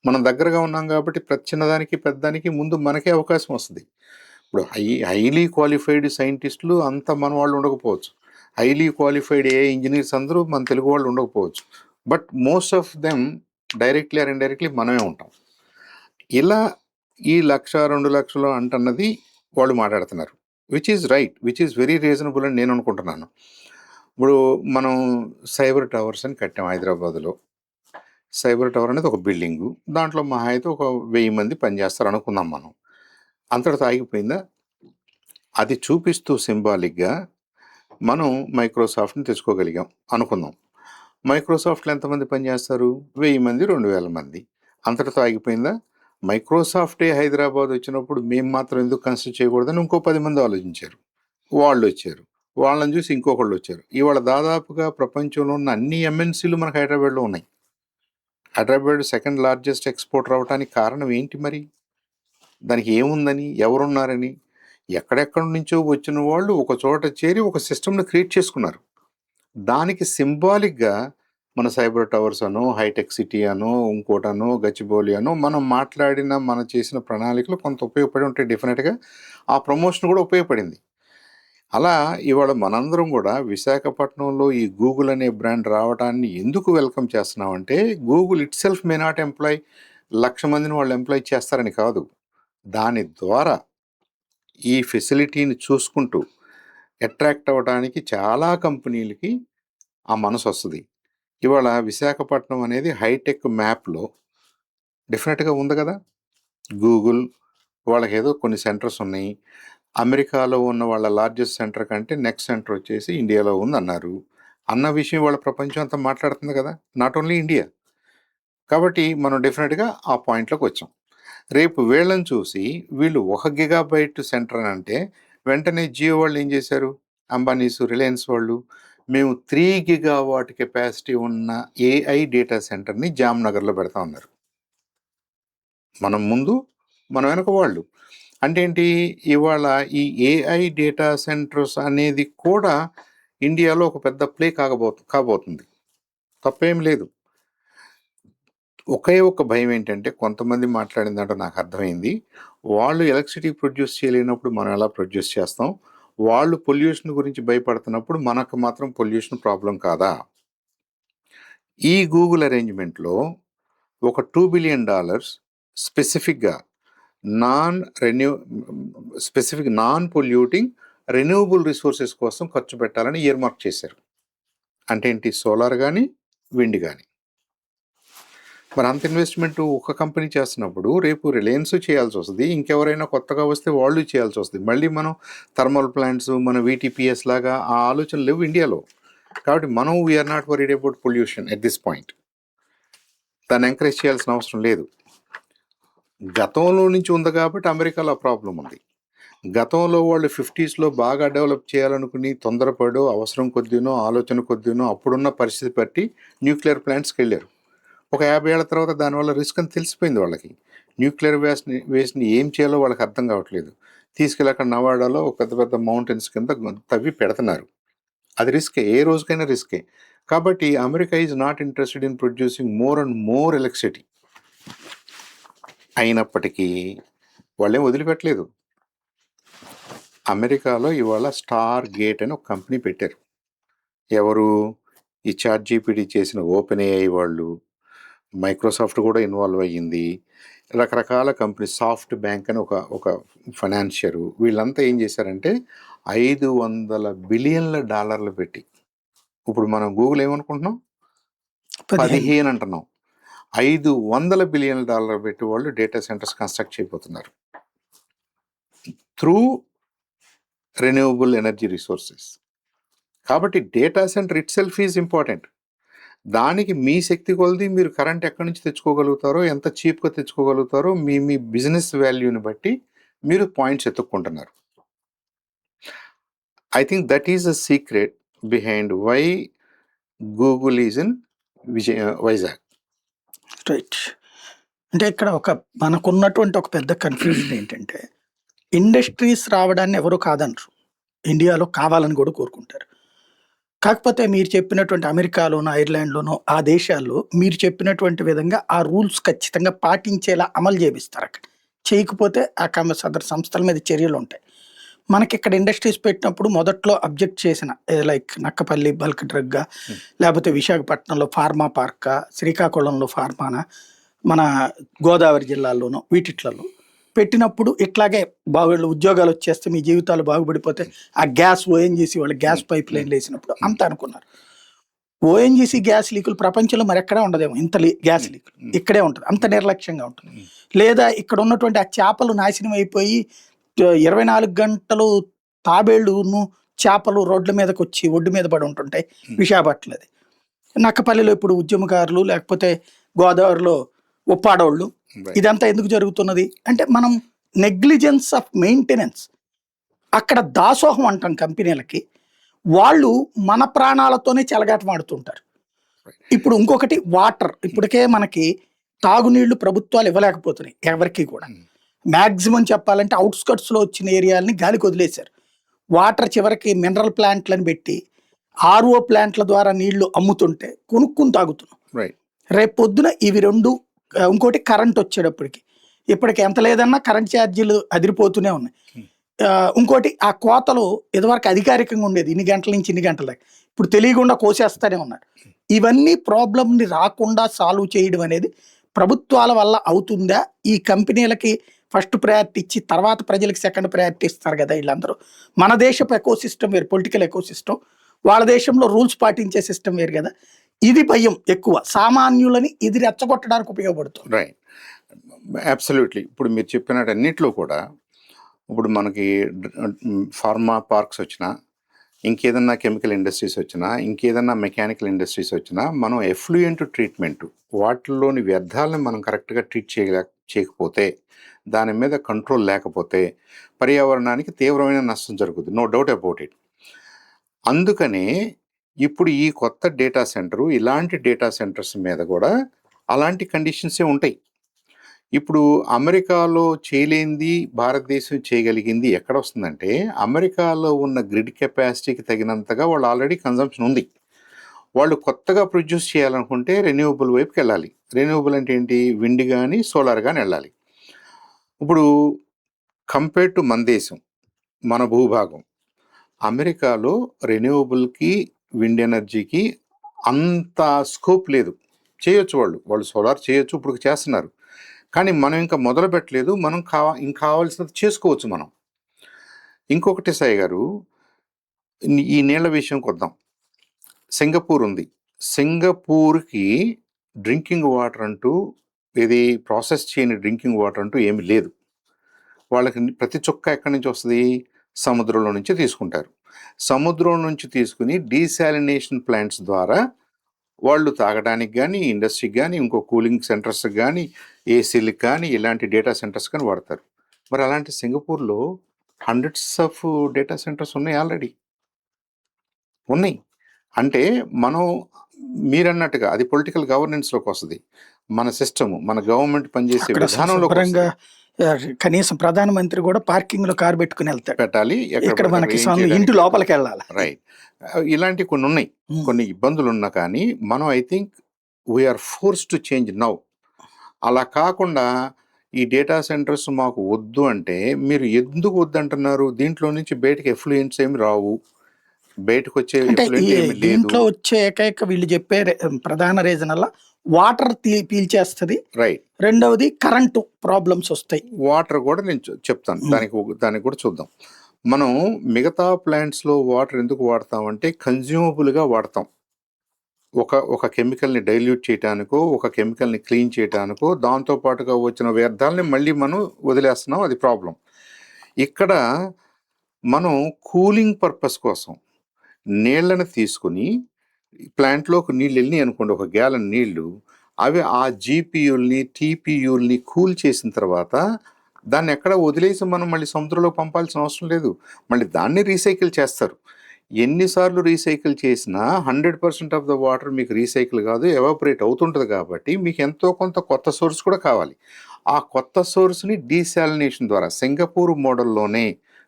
మనం దగ్గరగా ఉన్నాం కాబట్టి ప్రతి చిన్నదానికి, పెద్దదానికి ముందు మనకే అవకాశం వస్తది. ఇప్పుడు హైలీ క్వాలిఫైడ్ సైంటిస్టులు అంత మన వాళ్ళు ఉండకపోవచ్చు. హైలీ క్వాలిఫైడ్ ఏఐ ఇంజినీర్స్ అందరూ మన తెలుగు వాళ్ళు ఉండకపోవచ్చు. But most of them directly or indirectly మనమే ఉంటాం. ఇలా ఈ 1,00,000, 2,00,000 అంటన్నది వాళ్ళు మాట్లాడుతున్నారు. Which is right. Which is very reasonable అని నేను అనుకుంటున్నాను. ఇప్పుడు మనం సైబర్ టవర్స్ అని కట్టాం హైదరాబాద్‌లో. సైబర్ టవర్ అనేది ఒక బిల్డింగు. దాంట్లో మహా అయితే ఒక 1000 మంది పనిచేస్తారు అనుకుందాం మనం. అంతటితో ఆగిపోయిందా? అది చూపిస్తూ సింబాలిక్‌గా మనం మైక్రోసాఫ్ట్‌ని తెచ్చుకోగలిగాం అనుకుందాం. మైక్రోసాఫ్ట్‌లో ఎంతమంది పనిచేస్తారు? 1000 మంది, 2000 మంది. అంతటితో ఆగిపోయిందా? మైక్రోసాఫ్టే హైదరాబాద్ వచ్చినప్పుడు మేము మాత్రం ఎందుకు కన్సిడర్ చేయకూడదని ఇంకో 10 మంది ఆలోచించారు. వాళ్ళొచ్చారు. వాళ్ళని చూసి ఇంకొకళ్ళొచ్చారు. ఇవాళ దాదాపుగా ప్రపంచంలో ఉన్న అన్ని ఎంఎన్‌సీలు మనకు హైదరాబాద్‌లో ఉన్నాయి. హైదరాబాద్ సెకండ్ లార్జెస్ట్ ఎక్స్‌పోర్టర్ అవ్వటానికి కారణం ఏంటి మరి? దానికి ఏముందని? ఎవరున్నారని? ఎక్కడెక్కడి నుంచో వచ్చిన వాళ్ళు ఒక చోట చేరి ఒక సిస్టమ్‌ని క్రియేట్ చేసుకున్నారు. దానికి సింబాలిక్‌గా మన సైబర్ టవర్స్ అనో, హైటెక్ సిటీ అనో, ఇంకోటనో, గచ్చిబౌలి అనో మనం మాట్లాడిన, మనం చేసిన ప్రణాళికలు కొంత ఉపయోగపడి ఉంటాయి డెఫినెట్‌గా. ఆ ప్రమోషన్ కూడా ఉపయోగపడింది. అలా ఇవాళ మనందరం కూడా విశాఖపట్నంలో ఈ గూగుల్ అనే బ్రాండ్ రావడాన్ని ఎందుకు వెల్కమ్ చేస్తున్నామంటే, Google itself may not employ 1,00,000 మందిని వాళ్ళు ఎంప్లాయ్ చేస్తారని కాదు. దాని ద్వారా ఈ ఫెసిలిటీని చూసుకుంటూ అట్రాక్ట్ అవ్వడానికి చాలా కంపెనీలకి ఆ మనసొస్తది. ఇవాళ విశాఖపట్నం అనేది హైటెక్ మ్యాప్‌లో డెఫినెట్‌గా ఉంది కదా! గూగుల్ వాళ్ళకేదో కొన్ని సెంటర్స్ ఉన్నాయి. అమెరికాలో ఉన్న వాళ్ళ లార్జెస్ట్ సెంటర్ కంటే నెక్స్ట్ సెంటర్ వచ్చేసి ఇండియాలో ఉందన్నారు. అన్న విషయం వాళ్ళ ప్రపంచం అంతా మాట్లాడుతుంది కదా! Not only India. కాబట్టి మనం డెఫినెట్‌గా ఆ పాయింట్‌లోకి వచ్చాం. రేపు వీళ్ళని చూసి వీళ్ళు 1 గిగాబైట్ సెంటర్ అని అంటే వెంటనే జియో వాళ్ళు ఏం చేశారు? అంబానీస్, రిలయన్స్ వాళ్ళు మేము 3 గిగావాట్ కెపాసిటీ ఉన్న ఏఐ డేటా సెంటర్‌ని జామ్‌నగర్‌లో పెడతా ఉన్నారు. మనం ముందు, మన వెనక వాళ్ళు. అంటే ఏంటి? ఇవాళ ఈ ఏఐ డేటా సెంటర్స్ అనేది కూడా ఇండియాలో ఒక పెద్ద ప్లే కాబోతుంది. తప్పేం లేదు. ఒకే ఒక్క భయం ఏంటంటే కొంతమంది మాట్లాడిన దాంట్లో నాకు అర్థమైంది. వాళ్ళు ఎలక్ట్రిసిటీ ప్రొడ్యూస్ చేయలేనప్పుడు మనం ఎలా ప్రొడ్యూస్ చేస్తాం? వాళ్ళు పొల్యూషన్ గురించి భయపడుతున్నప్పుడు మనకు మాత్రం పొల్యూషన్ ప్రాబ్లమ్ కాదా? ఈ గూగుల్ అరేంజ్‌మెంట్‌లో ఒక $2 బిలియన్ స్పెసిఫిక్‌గా నాన్ పొల్యూటింగ్ రెన్యూవబుల్ రిసోర్సెస్ కోసం ఖర్చు పెట్టాలని ఇయర్‌మార్క్ చేశారు. అంటే ఏంటి? సోలార్ గానీ, విండ్ గానీ. మరి అంత ఇన్వెస్ట్‌మెంట్ ఒక కంపెనీ చేస్తున్నప్పుడు రేపు రిలయన్స్ చేయాల్సొస్తది. ఇంకెవరైనా కొత్తగా వస్తే వాళ్ళు చేయాల్సొస్తది. మళ్ళీ మనం థర్మల్ ప్లాంట్స్, మన వీటీపీఎస్ లాగా ఆ ఆలోచనలు లేవు ఇండియాలో. కాబట్టి మనం we are not worried about pollution at this point. దాన్ని ఎంకరేజ్ చేయాల్సిన అవసరం లేదు. గతంలో నుంచి ఉంది కాబట్టి అమెరికాలో ఆ ప్రాబ్లం ఉంది. గతంలో వాళ్ళు 50స్‌లో బాగా డెవలప్ చేయాలనుకుని తొందరపడో, అవసరం కొద్దీనో, ఆలోచన కొద్దీనో అప్పుడున్న పరిస్థితి బట్టి న్యూక్లియర్ ప్లాంట్స్‌కెళ్ళారు. ఒక 50 ఏళ్ల తర్వాత దానివల్ల రిస్క్ అని తెలిసిపోయింది వాళ్ళకి. న్యూక్లియర్ వేస్ట్‌ని ఏం చేయాలో వాళ్ళకి అర్థం కావట్లేదు. తీసుకెళ్ళి అక్కడ నవాడాలో ఒక పెద్ద పెద్ద మౌంటైన్స్ కింద తవ్వి పెడుతున్నారు. అది రిస్కే. ఏ రోజుకైనా రిస్కే. కాబట్టి America is not interested in producing more and more electricity. అయినప్పటికీ వాళ్ళేం వదిలిపెట్టలేదు. అమెరికాలో ఇవాళ స్టార్ గేట్ అని ఒక కంపెనీ పెట్టారు. ఎవరు? ఈ చాట్ జీపీటీ చేసిన ఓపెన్ ఏఐ వాళ్ళు, మైక్రోసాఫ్ట్ కూడా ఇన్వాల్వ్ అయ్యింది. రకరకాల కంపెనీ సాఫ్ట్ బ్యాంక్ అని ఒక ఫైనాన్షియరు వీళ్ళంతా ఏం చేశారంటే $500 బిలియన్ల పెట్టి, ఇప్పుడు మనం గూగుల్ ఏమనుకుంటున్నాం? 15 అంటున్నాం. $500 బిలియన్ల పెట్టి వాళ్ళు డేటా సెంటర్స్ కన్స్ట్రక్ట్ చేయబోతున్నారు. Through renewable energy resources. కాబట్టి data centre itself is important. దానికి మీ శక్తి కొలది మీరు కరెంట్ ఎక్కడి నుంచి తెచ్చుకోగలుగుతారో, ఎంత చీప్‌గా తెచ్చుకోగలుగుతారో మీ మీ బిజినెస్ వాల్యూని బట్టి మీరు పాయింట్స్ ఎతుక్కుంటున్నారు. I think that is the secret behind why Google is in Vizag. Right. అంటే ఇక్కడ మనకున్నటువంటి ఒక పెద్ద కన్‌ఫ్యూజన్ ఏంటంటే, ఇండస్ట్రీస్ రావడాన్ని ఎవరు కాదనరు. ఇండియాలో కావాలని కూడా కోరుకుంటారు. కాకపోతే మీరు చెప్పినటువంటి అమెరికాలోనో, ఐర్లాండ్‌లోనో ఆ దేశాల్లో మీరు చెప్పినటువంటి విధంగా ఆ రూల్స్ ఖచ్చితంగా పాటించేలా అమలు చేపిస్తారక్కడ. చేయకపోతే ఆ సదరు సంస్థల మీద చర్యలుంటాయి. మనకిక్కడ ఇండస్ట్రీస్ పెట్టినప్పుడు మొదట్లో అబ్జెక్ట్ చేసిన లైక్ నక్కపల్లి బల్క్ డ్రగ్గా, హ్మ్. లేపోతే విశాఖపట్నంలో ఫార్మా పార్కా, శ్రీకాకుళంలో ఫార్మానా, మన గోదావరి జిల్లాల్లోనో వీటిట్లలో పెట్టినప్పుడు ఇట్లాగే బాగా ఉద్యోగాలొచ్చేస్తే మీ జీవితాలు బాగుపడిపోతే ఆ గ్యాస్ ఓఎన్‌జీసీ వాళ్ళు గ్యాస్ హ్మ్. పైప్ హ్మ్. లైన్‌లేసినప్పుడు హ్మ్. అంత అనుకున్నారు. ఓఎన్‌జీసీ గ్యాస్ లీకులు ప్రపంచంలో మరెక్కడా ఉండదేమో ఇంత గ్యాస్ హ్మ్. లీకులు. హ్మ్. ఇక్కడే ఉంటది. అంత నిర్లక్ష్యంగా ఉంటుంది. హ్మ్. లేదా ఇక్కడ ఉన్నటువంటి ఆ చేపలు నాశనం అయిపోయి 24 గంటలు తాబేళ్ళును, చేపలు రోడ్ల మీదకొచ్చి ఒడ్డు మీద పడి ఉంటుంటాయి. హ్మ్. విశాఖపట్నంలోది. నక్కపల్లిలో ఇప్పుడు ఉద్యమకారులు లేకపోతే గోదావరిలో ఉప్పాడోళ్ళు రైట్. ఇదంతా ఎందుకు జరుగుతున్నది? అంటే మనం నెగ్లిజెన్స్ ఆఫ్ మెయింటెనెన్స్. అక్కడ దాసోహం అంటాం కంపెనీలకి. వాళ్ళు మన ప్రాణాలతోనే చెలగాటమాడుతుంటారు. రైట్. ఇప్పుడు ఇంకొకటి వాటర్. ఇప్పటికే మనకి తాగునీళ్లు ప్రభుత్వాలు ఇవ్వలేకపోతున్నాయి ఎవరికీ కూడా. హ్మ్. మాక్సిమం చెప్పాలంటే ఔట్‌స్కర్ట్స్‌లో వచ్చిన ఏరియాలని గాలికి వదిలేశారు. వాటర్ చివరికి మినరల్ ప్లాంట్‌లని పెట్టి, ఆర్‌ఓ ప్లాంట్‌ల ద్వారా నీళ్లు అమ్ముతుంటే కొనుక్కొని తాగుతున్నాం. రైట్. రేపొద్దున ఇవి 2 ఇంకోటి కరెంట్ వచ్చేటప్పటికి. ఇప్పటికి ఎంత లేదన్నా కరెంట్ ఛార్జీలు అదిరిపోతూనే ఉన్నాయి. హ్మ్. ఇంకోటి ఆ కోతలు ఇదివరకు అధికారికంగా ఉండేది. ఇన్ని గంటల నుంచి ఇన్ని గంటల దాకా. ఇప్పుడు తెలియకుండా కోసేస్తానే ఉన్నారు. ఇవన్నీ ప్రాబ్లమ్‌ని రాకుండా సాల్వ్ చేయడం అనేది ప్రభుత్వాల వల్ల అవుతుందా? ఈ కంపెనీలకి ఫస్ట్ ప్రయారిటీ ఇచ్చి తర్వాత ప్రజలకి సెకండ్ ప్రయారిటీ ఇస్తారు గదా! ఈళ్ళందరూ. మన దేశపు ఎకోసిస్టమ్ వేరు. Political ecosystem. వాళ్ళ దేశంలో రూల్స్ పాటించే సిస్టమ్ వేరు గదా! ఇది భయం ఎక్కువ. సామాన్యులని ఇది రెచ్చగొట్టడానికి ఉపయోగపడుతుంది. రైట్. అబ్సల్యూట్‌లీ. ఇప్పుడు మీరు చెప్పినటన్నిట్లో కూడా ఇప్పుడు మనకి ఫార్మా పార్క్స్ వచ్చినా, ఇంకేదన్నా కెమికల్ ఇండస్ట్రీస్ వచ్చినా, ఇంకేదన్నా మెకానికల్ ఇండస్ట్రీస్ వచ్చినా, మనం ఎఫ్లూయెంట్ ట్రీట్మెంట్ వాటిల్లోని వ్యర్థాలను మనం కరెక్ట్‌గా ట్రీట్ చేయకపోతే, దాని మీద కంట్రోల్ లేకపోతే, పర్యావరణానికి తీవ్రమైన నష్టం జరుగుతుంది. No doubt about it. అందుకనే ఇప్పుడు ఈ కొత్త డేటా సెంటరు, ఇలాంటి డేటా సెంటర్స్ మీద కూడా అలాంటి కండిషన్సే ఉంటాయి. ఇప్పుడు అమెరికాలో చేయలేనిది భారతదేశం చేయగలిగింది ఎక్కడొస్తుందంటే, అమెరికాలో ఉన్న గ్రిడ్ కెపాసిటీకి తగినంతగా వాళ్ళు ఆల్రెడీ కన్జంప్షన్ ఉంది. వాళ్ళు కొత్తగా ప్రొడ్యూస్ చేయాలనుకుంటే రెన్యూవబుల్ వైపుకెళ్ళాలి. రెన్యూవబుల్ అంటే ఏంటి? విండ్ గానీ, సోలార్ గానీ ఎళ్ళాలి. ఇప్పుడు కంపేర్డ్ టు మన దేశం, మన భూభాగం, అమెరికాలో రెన్యూవబుల్‌కి, విండ్ ఎనర్జీకి అంత స్కోప్ లేదు. చేయొచ్చు వాళ్ళు. వాళ్ళు సోలార్ చేయొచ్చు. ఇప్పుడు చేస్తున్నారు. కానీ మనం ఇంకా మొదలుపెట్టలేదు. మనం ఇంక కావాల్సినది చేసుకోవచ్చు మనం. ఇంకొకటి సాయి గారు, ఈ నీళ్ల విషయంకొద్దాం. సింగపూర్ ఉంది. సింగపూర్‌కి డ్రింకింగ్ వాటర్ అంటూ ఇది ప్రాసెస్ చేయని డ్రింకింగ్ వాటర్ అంటూ ఏమీ లేదు. వాళ్ళకి ప్రతి చుక్క ఎక్కడి నుంచి వస్తది? సముద్రంలో నుంచి తీసుకుంటారు. సముద్రం నుంచి తీసుకొని డీశాలినేషన్ ప్లాంట్స్ ద్వారా వాళ్ళు తాగడానికి గానీ, ఇండస్ట్రీకి గానీ, ఇంకో కూలింగ్ సెంటర్స్‌కి గానీ, ఏసీలకి కానీ, ఇలాంటి డేటా సెంటర్స్ కానీ వాడతారు. మరి అలాంటి సింగపూర్‌లో హండ్రెడ్స్ ఆఫ్ డేటా సెంటర్స్ ఉన్నాయి ఆల్రెడీ. ఉన్నాయి. అంటే మనం మీరన్నట్టుగా అది పొలిటికల్ గవర్నెన్స్‌లోకొస్తది. మన సిస్టము, మన గవర్నమెంట్ పనిచేసే అక్కడ అసలు శుభ్రంగా విధానంలోకొస్తది. కనీసం ప్రధానమంత్రి కూడా పార్కింగ్‌లో కారు పెట్టుకొని ఎళ్తాడు. పెట్టాలి. ఎక్కడ ఇక్కడ పడితే అక్కడ మనకి ఏం చేయడానికి ఇంటి లేదు. లోపలికెళ్ళాల. రైట్. ఇలాంటివి కొన్నున్నాయి. హ్మ్. కొన్ని ఇబ్బందులున్నా కానీ, మనం I think we are forced to change now. అలా కాకుండా ఈ డేటా సెంటర్స్ మాకు వద్దు అంటే, మీరు ఎందుకు వద్దంటున్నారు? దీంట్లో నుంచి బయటకి ఎఫ్లూయెంట్స్ ఏమి రావు. బయటకొచ్చే అంటే ఈ ఎఫ్లూయెంట్ ఏమి లేదు. దీంట్లో వచ్చే ఏకైక వీళ్ళు చెప్పే ప్రధాన రీజనల్లా వాటర్ పీల్చేస్తది. రైట్. రెండవది కరెంటు ప్రాబ్లమ్స్ వస్తాయి. వాటర్ కూడా నేను చెప్తాను. హ్మ్. దానికి కూడా చూద్దాం. మనం మిగతా ప్లాంట్స్‌లో వాటర్ ఎందుకు వాడతామంటే, కన్జ్యూమబుల్‌గా వాడతాం. ఒక కెమికల్‌ని డైల్యూట్ చేయటానికో, ఒక కెమికల్‌ని క్లీన్ చేయటానికో, దాంతో పాటుగా వచ్చిన వ్యర్థాలని మళ్ళీ మనం వదిలేస్తున్నాం. అది ప్రాబ్లమ్. ఇక్కడ మనం కూలింగ్ పర్పస్ కోసం నీళ్ళని తీసుకొని ప్లాంట్‌లోకి నీళ్ళెళ్ళినాయి అనుకోండి, ఒక గ్యాలన్ నీళ్ళు. అవి ఆ జీపీయూల్ని, టీపీయూల్ని కూల్ చేసిన తర్వాత దాన్నెక్కడ వదిలేసి మనం మళ్ళీ సముద్రంలోకి పంపాల్సిన అవసరం లేదు. మళ్ళీ దాన్ని రీసైకిల్ చేస్తారు. ఎన్ని సార్లు రీసైకిల్ చేసినా 100% ఆఫ్ ద వాటర్ మీకు రీసైకిల్ కాదు, ఎవాపరేట్ అవుతుంటది కాబట్టి మీకు ఎంతో కొంత కొత్త సోర్స్ కూడా కావాలి. ఆ కొత్త సోర్స్‌ని డీశాలినేషన్ ద్వారా సింగపూర్ మోడల్‌లోనే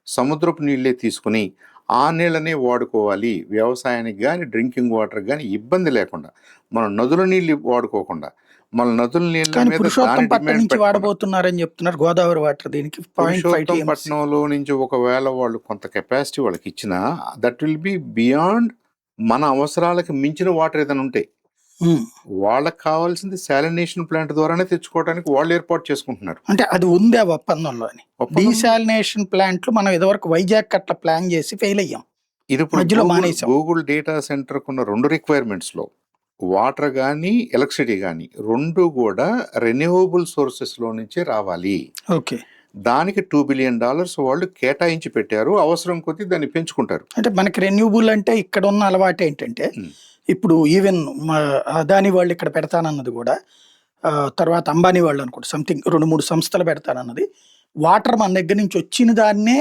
సముద్రపు నీళ్ళే తీసుకొని ఆ నీళ్ళనే వాడుకోవాలి. వ్యవసాయానికి గానీ, డ్రింకింగ్ వాటర్‌కి గానీ ఇబ్బంది లేకుండా. మనం నదుల నీళ్ళు వాడుకోకుండా, మన నదుల నీళ్ళ కానీ మీద దాని పురుషోత్తంపట్నం డిమాండ్ నుంచి పెట్టకుండా. వాడబోతున్నారని చెప్తున్నారు గోదావరి వాటర్ దీనికి 0.5 టీఎంసీ. పురుషోత్తంపట్నంలో నుంచి ఒకవేళ వాళ్ళు కొంత కెపాసిటీ వాళ్ళకిచ్చినా, దట్ విల్ బి బియాండ్ మన అవసరాలకు మించిన వాటర్ ఏదైనా ఉంటే, వాళ్ళకి కావాల్సింది సాలినేషన్ ప్లాంట్ ద్వారానే తెచ్చుకోవడానికి వాళ్ళు ఏర్పాటు చేసుకుంటున్నారు. అంటే అది ఉంది ఆ ఒప్పందంలో అని. ఒప్పందం డీసాలినేషన్ ప్లాంట్లు మనం ఇదివరకు వైజాగ్ అట్లా ప్లాన్ చేసి ఫెయిల్ అయ్యాం, ఇది ఇప్పుడు మధ్యలో మానేసాం. గూగుల్ డేటా సెంటర్కు ఉన్న 2 రిక్వైర్మెంట్స్‌లో వాటర్ గానీ, ఎలక్ట్రిసిటీ గానీ 2 కూడా రెన్యూవబుల్ సోర్సెస్‌లో నుంచే రావాలి. ఓకే. దానికి $2 బిలియన్ వాళ్ళు కేటాయించి పెట్టారు. అవసరం కొద్దీ దాన్ని పెంచుకుంటారు. అంటే మనకి రెన్యూబుల్ అంటే ఇక్కడ ఉన్న అలవాటు ఏంటంటే ఇప్పుడు ఈవెన్ అదాని వాళ్ళు ఇక్కడ పెడతానన్నది కూడా తర్వాత అంబానీ వాళ్ళు అనుకుంటా సంథింగ్ 2-3 సంస్థలు పెడతానన్నది వాటర్ మన దగ్గర నుంచి వచ్చిన దాన్నే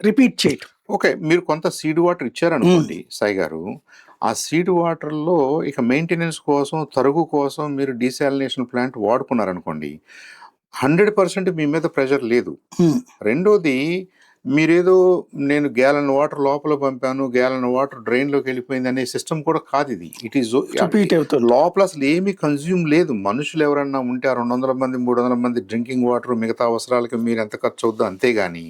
రిపీట్ చేయటం. ఓకే, మీరు కొంత సీడ్ వాటర్ ఇచ్చారనుకోండి సాయి గారు, ఆ సీడ్ వాటర్‌లో ఇక మెయింటెనెన్స్ కోసం, తరుగు కోసం మీరు డీసాలినేషన్ ప్లాంట్ వాడుకున్నారనుకోండి, 100% మీ మీద ప్రెషర్ లేదు. రెండోది, మీరేదో నేను గ్యాలన్ వాటర్ లోపల పంపాను, గ్యాలన్ వాటర్ డ్రైన్‌లోకి వెళ్ళిపోయింది అనే సిస్టమ్ కూడా కాదు ఇది. ఇట్ ఈస్ రిపీట్ అవుతుంది. లోపల అసలు ఏమీ కన్జ్యూమ్ లేదు. మనుషులు ఎవరన్నా ఉంటే ఆ 200 మంది, 300 మంది డ్రింకింగ్ వాటర్ మిగతా అవసరాలకి మీరు ఎంత ఖర్చు అవుద్దో అంతేగాని,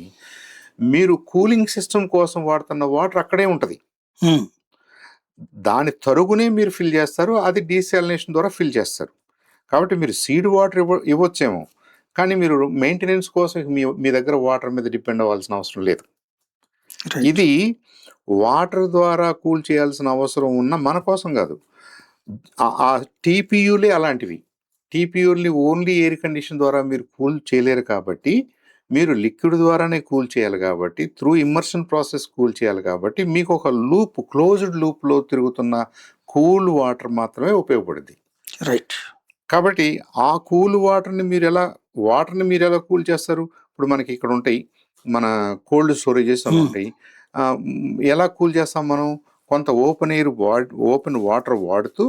మీరు కూలింగ్ సిస్టమ్ కోసం వాడుతున్న వాటర్ అక్కడే ఉంటది. దాని తరుగునే మీరు ఫిల్ చేస్తారు. అది డీసాలినేషన్ ద్వారా ఫిల్ చేస్తారు. కాబట్టి మీరు సీడ్ వాటర్ ఇవ్వచ్చేమో, కానీ మీరు మెయింటెనెన్స్ కోసం మీ దగ్గర వాటర్ మీద డిపెండ్ అవ్వాల్సిన అవసరం లేదు. ఇది వాటర్ ద్వారా కూల్ చేయాల్సిన అవసరం ఉన్న మన కోసం కాదు. ఆ టీపీయూలే అలాంటివి. టీపీయూల్ని ఓన్లీ ఎయిర్ కండిషన్ ద్వారా మీరు కూల్ చేయలేరు కాబట్టి, మీరు లిక్విడ్ ద్వారానే కూల్ చేయాలి కాబట్టి, త్రూ ఇమ్మర్షన్ ప్రాసెస్ కూల్ చేయాలి కాబట్టి, మీకు ఒక లూప్, క్లోజ్డ్ లూప్లో తిరుగుతున్న కూల్ వాటర్ మాత్రమే ఉపయోగపడుద్ది. రైట్. కాబట్టి ఆ కూల్ వాటర్ని మీరు ఎలా కూల్ చేస్తారు? ఇప్పుడు మనకి ఇక్కడ ఉంటాయి, మన కోల్డ్ స్టోరేజెస్ అని ఉంటాయి. ఎలా కూల్ చేస్తాం మనం? కొంత ఓపెన్ వాటర్ వాడుతూ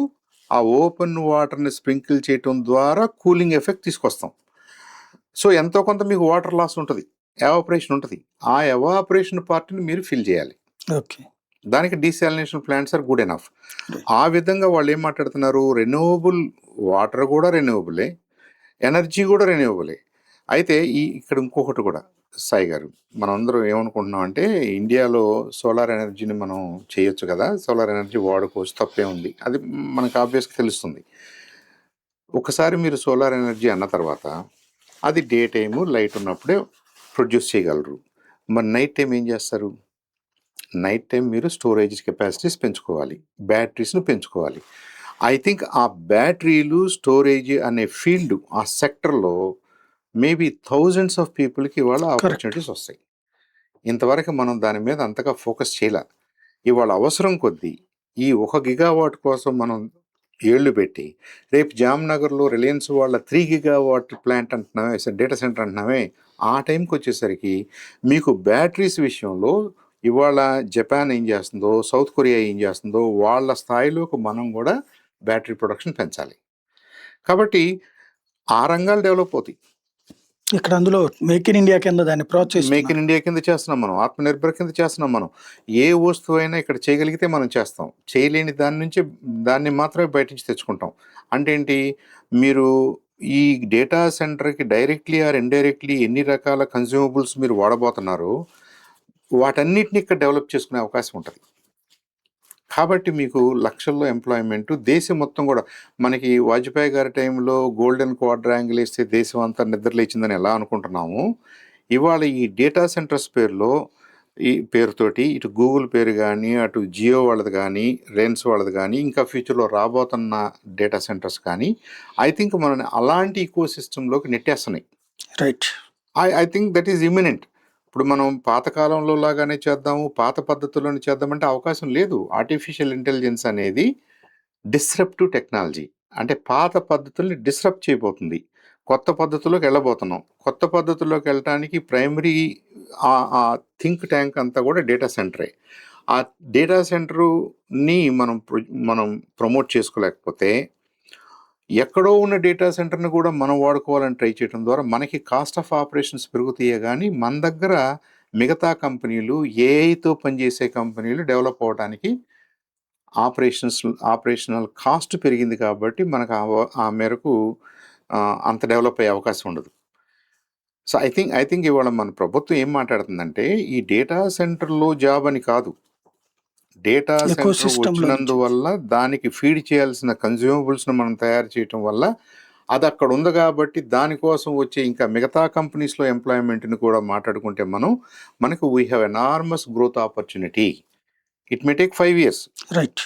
ఆ ఓపెన్ వాటర్ని స్ప్రింకిల్ చేయటం ద్వారా కూలింగ్ ఎఫెక్ట్ తీసుకొస్తాం. సో ఎంతో కొంత మీకు వాటర్ లాస్ ఉంటుంది, ఎవాపరేషన్ ఉంటుంది. ఆ ఎవాపరేషన్ పార్ట్ని మీరు ఫిల్ చేయాలి. ఓకే. దానికి desalination plants are good enough. ఆ విధంగా వాళ్ళు ఏం మాట్లాడుతున్నారు? రెన్యూవబుల్ వాటర్ కూడా రెన్యూవబులే, ఎనర్జీ కూడా రెన్యూవబులే. అయితే ఇక్కడ ఇంకొకటి కూడా సాయి గారు, మనం అందరం ఏమనుకుంటున్నాం అంటే ఇండియాలో సోలార్ ఎనర్జీని మనం చేయొచ్చు కదా, సోలార్ ఎనర్జీ వాడుకోవచ్చు, తప్పే ఉంది, అది మనకు ఆబ్వియస్గా తెలుస్తుంది. ఒకసారి మీరు సోలార్ ఎనర్జీ అన్న తర్వాత అది డే టైము లైట్ ఉన్నప్పుడే ప్రొడ్యూస్ చేయగలరు. మరి నైట్ టైం ఏం చేస్తారు? నైట్ టైం మీరు స్టోరేజ్ కెపాసిటీస్ పెంచుకోవాలి, బ్యాటరీస్ను పెంచుకోవాలి. ఐ థింక్ ఆ బ్యాటరీలు, స్టోరేజ్ అనే ఫీల్డ్, ఆ సెక్టర్లో మేబీ థౌజండ్స్ ఆఫ్ పీపుల్కి ఇవాళ ఆపర్చునిటీస్ వస్తాయి. ఇంతవరకు మనం దాని మీద అంతగా ఫోకస్ చేయలే. ఇవాళ అవసరం కొద్దీ ఈ 1 గిగావాట్ కోసం మనం ఏళ్ళు పెట్టి, రేపు జామ్నగర్లో రిలయన్స్ వాళ్ళ 3 గిగావాట్ ప్లాంట్ అంటున్నామే, డేటా సెంటర్ అంటున్నామే, ఆ టైంకి వచ్చేసరికి మీకు బ్యాటరీస్ విషయంలో ఇవాళ జపాన్ ఏం చేస్తుందో, సౌత్ కొరియా ఏం చేస్తుందో వాళ్ళ స్థాయిలోకి మనం కూడా బ్యాటరీ ప్రొడక్షన్ పెంచాలి. కాబట్టి ఆ రంగాలు డెవలప్ అవుతాయి. ఇక్కడ అందులో మేక్ ఇన్ ఇండియా కింద దాన్ని మేక్ ఇన్ ఇండియా కింద చేస్తున్నాం మనం, ఆత్మనిర్భర్ కింద చేస్తున్నాం మనం. ఏ వస్తువు అయినా ఇక్కడ చేయగలిగితే మనం చేస్తాం, చేయలేని దాన్ని మాత్రమే బయట నుంచి తెచ్చుకుంటాం. అంటే ఏంటి? మీరు ఈ డేటా సెంటర్కి డైరెక్ట్లీ ఆర్ ఇండైరెక్ట్లీ ఎన్ని రకాల కన్జ్యూమబుల్స్ మీరు వాడబోతున్నారో వాటన్నిటిని ఇక్కడ డెవలప్ చేసుకునే అవకాశం ఉంటుంది. కాబట్టి మీకు లక్షల్లో ఎంప్లాయ్మెంట్, దేశం మొత్తం కూడా. మనకి వాజ్పేయి గారి టైంలో గోల్డెన్ క్వాడ్రాంగిల్ వేస్తే దేశం అంతా నిద్రలేచిందని ఎలా అనుకుంటున్నాము, ఇవాళ ఈ డేటా సెంటర్స్ పేరుతోటి ఇటు గూగుల్ పేరు కానీ, అటు జియో వాళ్ళది కానీ, రిలయన్స్ వాళ్ళది కానీ, ఇంకా ఫ్యూచర్లో రాబోతున్న డేటా సెంటర్స్ కానీ, ఐ థింక్ మనని అలాంటి ఈకో సిస్టంలోకి నెట్టేస్తున్నాయి. Right. I think that is imminent. ఇప్పుడు మనం పాతకాలంలో లాగానే చేద్దాము, పాత పద్ధతుల్లోనే చేద్దామంటే అవకాశం లేదు. ఆర్టిఫిషియల్ ఇంటెలిజెన్స్ అనేది డిస్రప్టివ్ టెక్నాలజీ. అంటే పాత పద్ధతుల్ని డిస్రప్ట్ చేయబోతుంది. కొత్త పద్ధతుల్లోకి వెళ్ళబోతున్నాం. కొత్త పద్ధతుల్లోకి వెళ్ళటానికి ప్రైమరీ ఆ థింక్ ట్యాంక్ అంతా కూడా డేటా సెంటరే. ఆ డేటా సెంటరుని మనం ప్రమోట్ చేసుకోలేకపోతే, ఎక్కడో ఉన్న డేటా సెంటర్ని కూడా మనం వాడుకోవాలని ట్రై చేయడం ద్వారా మనకి కాస్ట్ ఆఫ్ ఆపరేషన్స్ పెరుగుతాయే కానీ మన దగ్గర మిగతా కంపెనీలు ఏఐతో పనిచేసే కంపెనీలు డెవలప్ అవ్వడానికి ఆపరేషనల్ కాస్ట్ పెరిగింది కాబట్టి మనకు ఆ మేరకు అంత డెవలప్ అయ్యే అవకాశం ఉండదు. సో ఐ థింక్ ఇవాళ మన ప్రభుత్వం ఏం మాట్లాడుతుందంటే ఈ డేటా సెంటర్లో జాబ్ అని కాదు, డేటా సెంటర్ ఎకోసిస్టంలో నుంచి వచ్చినందువల్ల దానికి ఫీడ్ చేయాల్సిన కన్జ్యూమబుల్స్ను మనం తయారు చేయటం వల్ల అది అక్కడ ఉంది కాబట్టి దానికోసం వచ్చే ఇంకా మిగతా కంపెనీస్లో ఎంప్లాయ్మెంట్ని కూడా మాట్లాడుకుంటే మనకు we have enormous growth opportunity. It may take 5 years, right.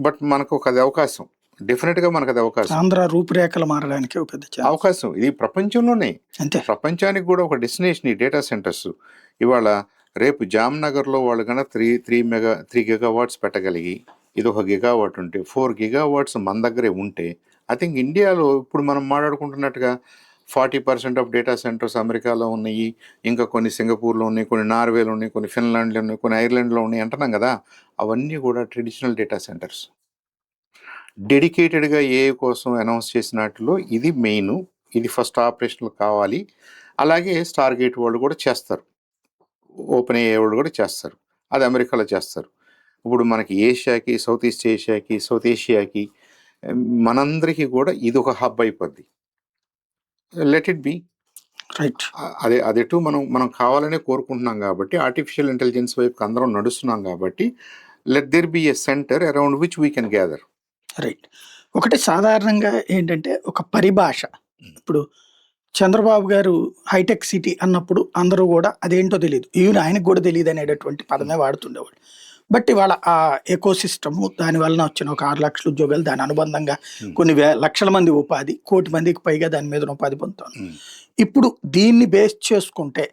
But మనకు ఒక అది అవకాశం, డెఫినెట్గా మనకు అది అవకాశం, ఆంధ్ర రూపురేఖలు మారడానికి ఒక పెద్ద ఛాన్స్. అవకాశం. ఇది ప్రపంచంలోనే, అంతే. ప్రపంచానికి కూడా ఒక డెస్టినేషన్ ఈ డేటా సెంటర్స్. ఇవాళ రేపు జామ్నగర్లో వాళ్ళు కన్నా 3 gigawatts పెట్టగలిగి ఇది 1 gigawatt ఉంటే 4 gigawatts మన దగ్గరే ఉంటే ఐ థింక్ ఇండియాలో ఇప్పుడు మనం మాట్లాడుకుంటున్నట్టుగా 40% ఆఫ్ డేటా సెంటర్స్ అమెరికాలో ఉన్నాయి, ఇంకా కొన్ని సింగపూర్లో ఉన్నాయి, కొన్ని నార్వేలో ఉన్నాయి, కొన్ని ఫిన్లాండ్లో ఉన్నాయి, కొన్ని ఐర్లాండ్లో ఉన్నాయి అంటున్నాం కదా. అవన్నీ కూడా ట్రెడిషనల్ డేటా సెంటర్స్ డెడికేటెడ్గా ఏఐ కోసం అనౌన్స్ చేసినట్లో ఇది మెయిన్, ఇది ఫస్ట్ ఆపరేషన్లు కావాలి. అలాగే స్టార్ గేట్ వాళ్ళు కూడా చేస్తారు, ఓపెన్ ఏఐ వాళ్ళు కూడా చేస్తారు, అది అమెరికాలో చేస్తారు. ఇప్పుడు మనకి ఏషియాకి, సౌత్ ఈస్ట్ ఏషియాకి, సౌత్ ఏషియాకి మనందరికీ కూడా ఇది ఒక హబ్ అయిపోద్ది. Let it be. రైట్. అదెటు మనం కావాలనే కోరుకుంటున్నాం కాబట్టి, ఆర్టిఫిషియల్ ఇంటెలిజెన్స్ వైపు అందరం నడుస్తున్నాం కాబట్టి let there be a centre around which we can gather. Right. ఒకటి సాధారణంగా ఏంటంటే ఒక పరిభాష, ఇప్పుడు చంద్రబాబు గారు హైటెక్ సిటీ అన్నప్పుడు అందరూ కూడా అదేంటో తెలియదు, ఈవెన్ ఆయనకు కూడా తెలియదు అనేటటువంటి పదమే వాడుతుండేవాడు. బట్ ఇవాళ ఆ ఎకోసిస్టము దాని వలన వచ్చిన ఒక 6 లక్షల ఉద్యోగాలు, దాని అనుబంధంగా కొన్ని లక్షల మంది ఉపాధి, 1 కోటి మందికి పైగా దాని మీద ఉపాధి పొందుతాను. ఇప్పుడు దీన్ని బేస్ చేసుకుంటే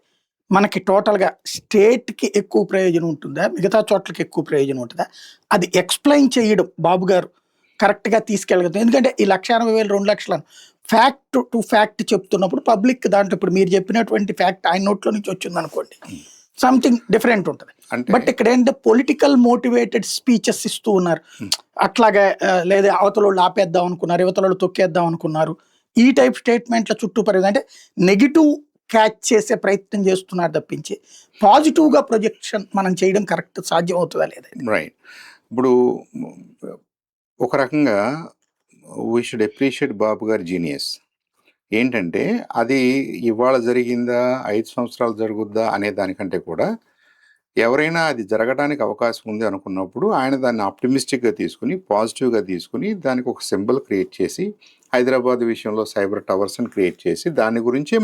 మనకి టోటల్గా స్టేట్కి ఎక్కువ ప్రయోజనం ఉంటుందా, మిగతా చోట్లకి ఎక్కువ ప్రయోజనం ఉంటుందా, అది ఎక్స్ప్లెయిన్ చేయడం బాబు గారు కరెక్ట్గా తీసుకెళ్ళగలుగుతాం. ఎందుకంటే ఈ 1,80,000 2 లక్షలను ఫ్యాక్ట్ టు ఫ్యాక్ట్ చెప్తున్నప్పుడు పబ్లిక్ దాంట్లో ఇప్పుడు మీరు చెప్పినటువంటి ఫ్యాక్ట్ ఆయన నోట్లో నుంచి వచ్చింది అనుకోండి, సంథింగ్ డిఫరెంట్ ఉంటుంది. బట్ ఇక్కడ ఏంటంటే పొలిటికల్ మోటివేటెడ్ స్పీచెస్ ఇస్తూ ఉన్నారు. అట్లాగే లేదా అవతల ఆపేద్దాం అనుకున్నారు, యువతలు తొక్కేద్దాం అనుకున్నారు, ఈ టైప్ స్టేట్మెంట్ల చుట్టూ పరిధి అంటే నెగిటివ్ క్యాచ్ చేసే ప్రయత్నం చేస్తున్నారు తప్పించి పాజిటివ్గా ప్రొజెక్షన్ మనం చేయడం కరెక్ట్ సాధ్యం అవుతుందా లేదా? రైట్. ఇప్పుడు ఒక రకంగా వీ షుడ్ అప్రిషియేట్ బాబు గారి జీనియస్. ఏంటంటే అది ఇవాళ జరిగిందా 5 సంవత్సరాలు జరుగుద్దా అనే దానికంటే కూడా ఎవరైనా అది జరగడానికి అవకాశం ఉంది అనుకున్నప్పుడు ఆయన దాన్ని ఆప్టిమిస్టిక్గా తీసుకుని, పాజిటివ్గా తీసుకుని దానికి ఒక సింబల్ క్రియేట్ చేసి హైదరాబాద్ విషయంలో సైబర్ టవర్స్ని క్రియేట్ చేసి దాని గురించే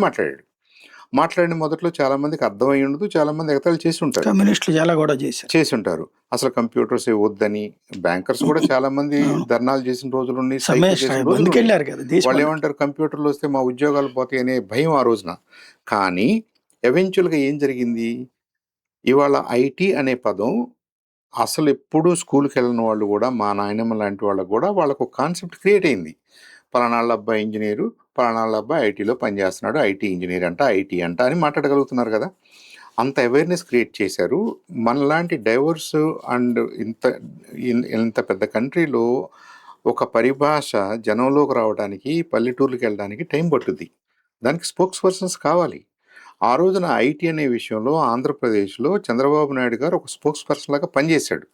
మాట్లాడిన మొదట్లో చాలా మందికి అర్థమై ఉండదు, చాలా మంది ఎగతాళి చేసి ఉంటారు, కమ్యూనిస్టులు చాలా కూడా చేసి ఉంటారు. అసలు కంప్యూటర్స్ వద్దని బ్యాంకర్స్ కూడా చాలా మంది ధర్నాలు చేసిన రోజులు ఉన్నాయి, వాళ్ళు ఏమంటారు కంప్యూటర్లు వస్తే మా ఉద్యోగాలు పోతాయి అనే భయం ఆ రోజున. కానీ ఎవెన్చువల్గా ఏం జరిగింది, ఇవాళ ఐటీ అనే పదం అసలు ఎప్పుడూ స్కూల్కి వెళ్ళిన వాళ్ళు కూడా, మా నాయనమ్మ లాంటి వాళ్ళకు కూడా వాళ్ళకు ఒక కాన్సెప్ట్ క్రియేట్ అయింది. పలానాళ్ళ అబ్బాయి ఇంజనీరు, పలానాళ్ళ అబ్బాయి ఐటీలో పనిచేస్తున్నాడు, ఐటీ ఇంజనీర్ అంట, ఐటీ అంట అని మాట్లాడగలుగుతున్నారు కదా. అంత అవేర్నెస్ క్రియేట్ చేశారు. మనలాంటి డైవర్స్ అండ్ ఇంత పెద్ద కంట్రీలో ఒక పరిభాష జనంలోకి రావడానికి, పల్లెటూర్లకు వెళ్ళడానికి టైం పట్టుద్ది, దానికి స్పోక్స్ పర్సన్స్ కావాలి. ఆ రోజున ఐటీ అనే విషయంలో ఆంధ్రప్రదేశ్లో చంద్రబాబు నాయుడు గారు ఒక స్పోక్స్ పర్సన్ లాగా పనిచేశాడు.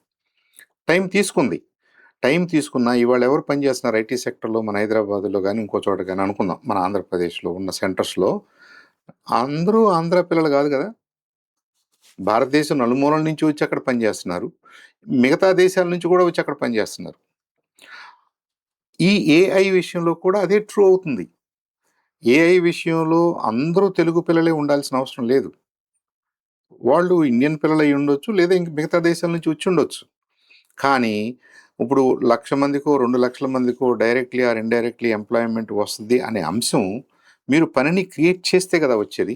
టైం తీసుకున్నా ఇవాళ ఎవరు పనిచేస్తున్నారు ఐటీ సెక్టర్లో, మన హైదరాబాద్లో కానీ ఇంకో చోట కానీ అనుకుందాం, మన ఆంధ్రప్రదేశ్లో ఉన్న సెంటర్స్లో అందరూ ఆంధ్ర పిల్లలు కాదు కదా, భారతదేశం నలుమూలల నుంచి వచ్చి అక్కడ పనిచేస్తున్నారు, మిగతా దేశాల నుంచి కూడా వచ్చి అక్కడ పనిచేస్తున్నారు. ఈ ఏఐ విషయంలో కూడా అదే ట్రూ అవుతుంది. ఏఐ విషయంలో అందరూ తెలుగు పిల్లలే ఉండాల్సిన అవసరం లేదు, వాళ్ళు ఇండియన్ పిల్లలు అయి ఉండొచ్చు, లేదా ఇంక మిగతా దేశాల నుంచి వచ్చి ఉండొచ్చు. కానీ ఇప్పుడు 1,00,000 మందికో 2 లక్షల మందికో డైరెక్ట్లీ ఆర్ ఇండైరెక్ట్లీ ఎంప్లాయ్మెంట్ వస్తుంది అనే అంశం మీరు పనిని క్రియేట్ చేస్తే కదా వచ్చేది.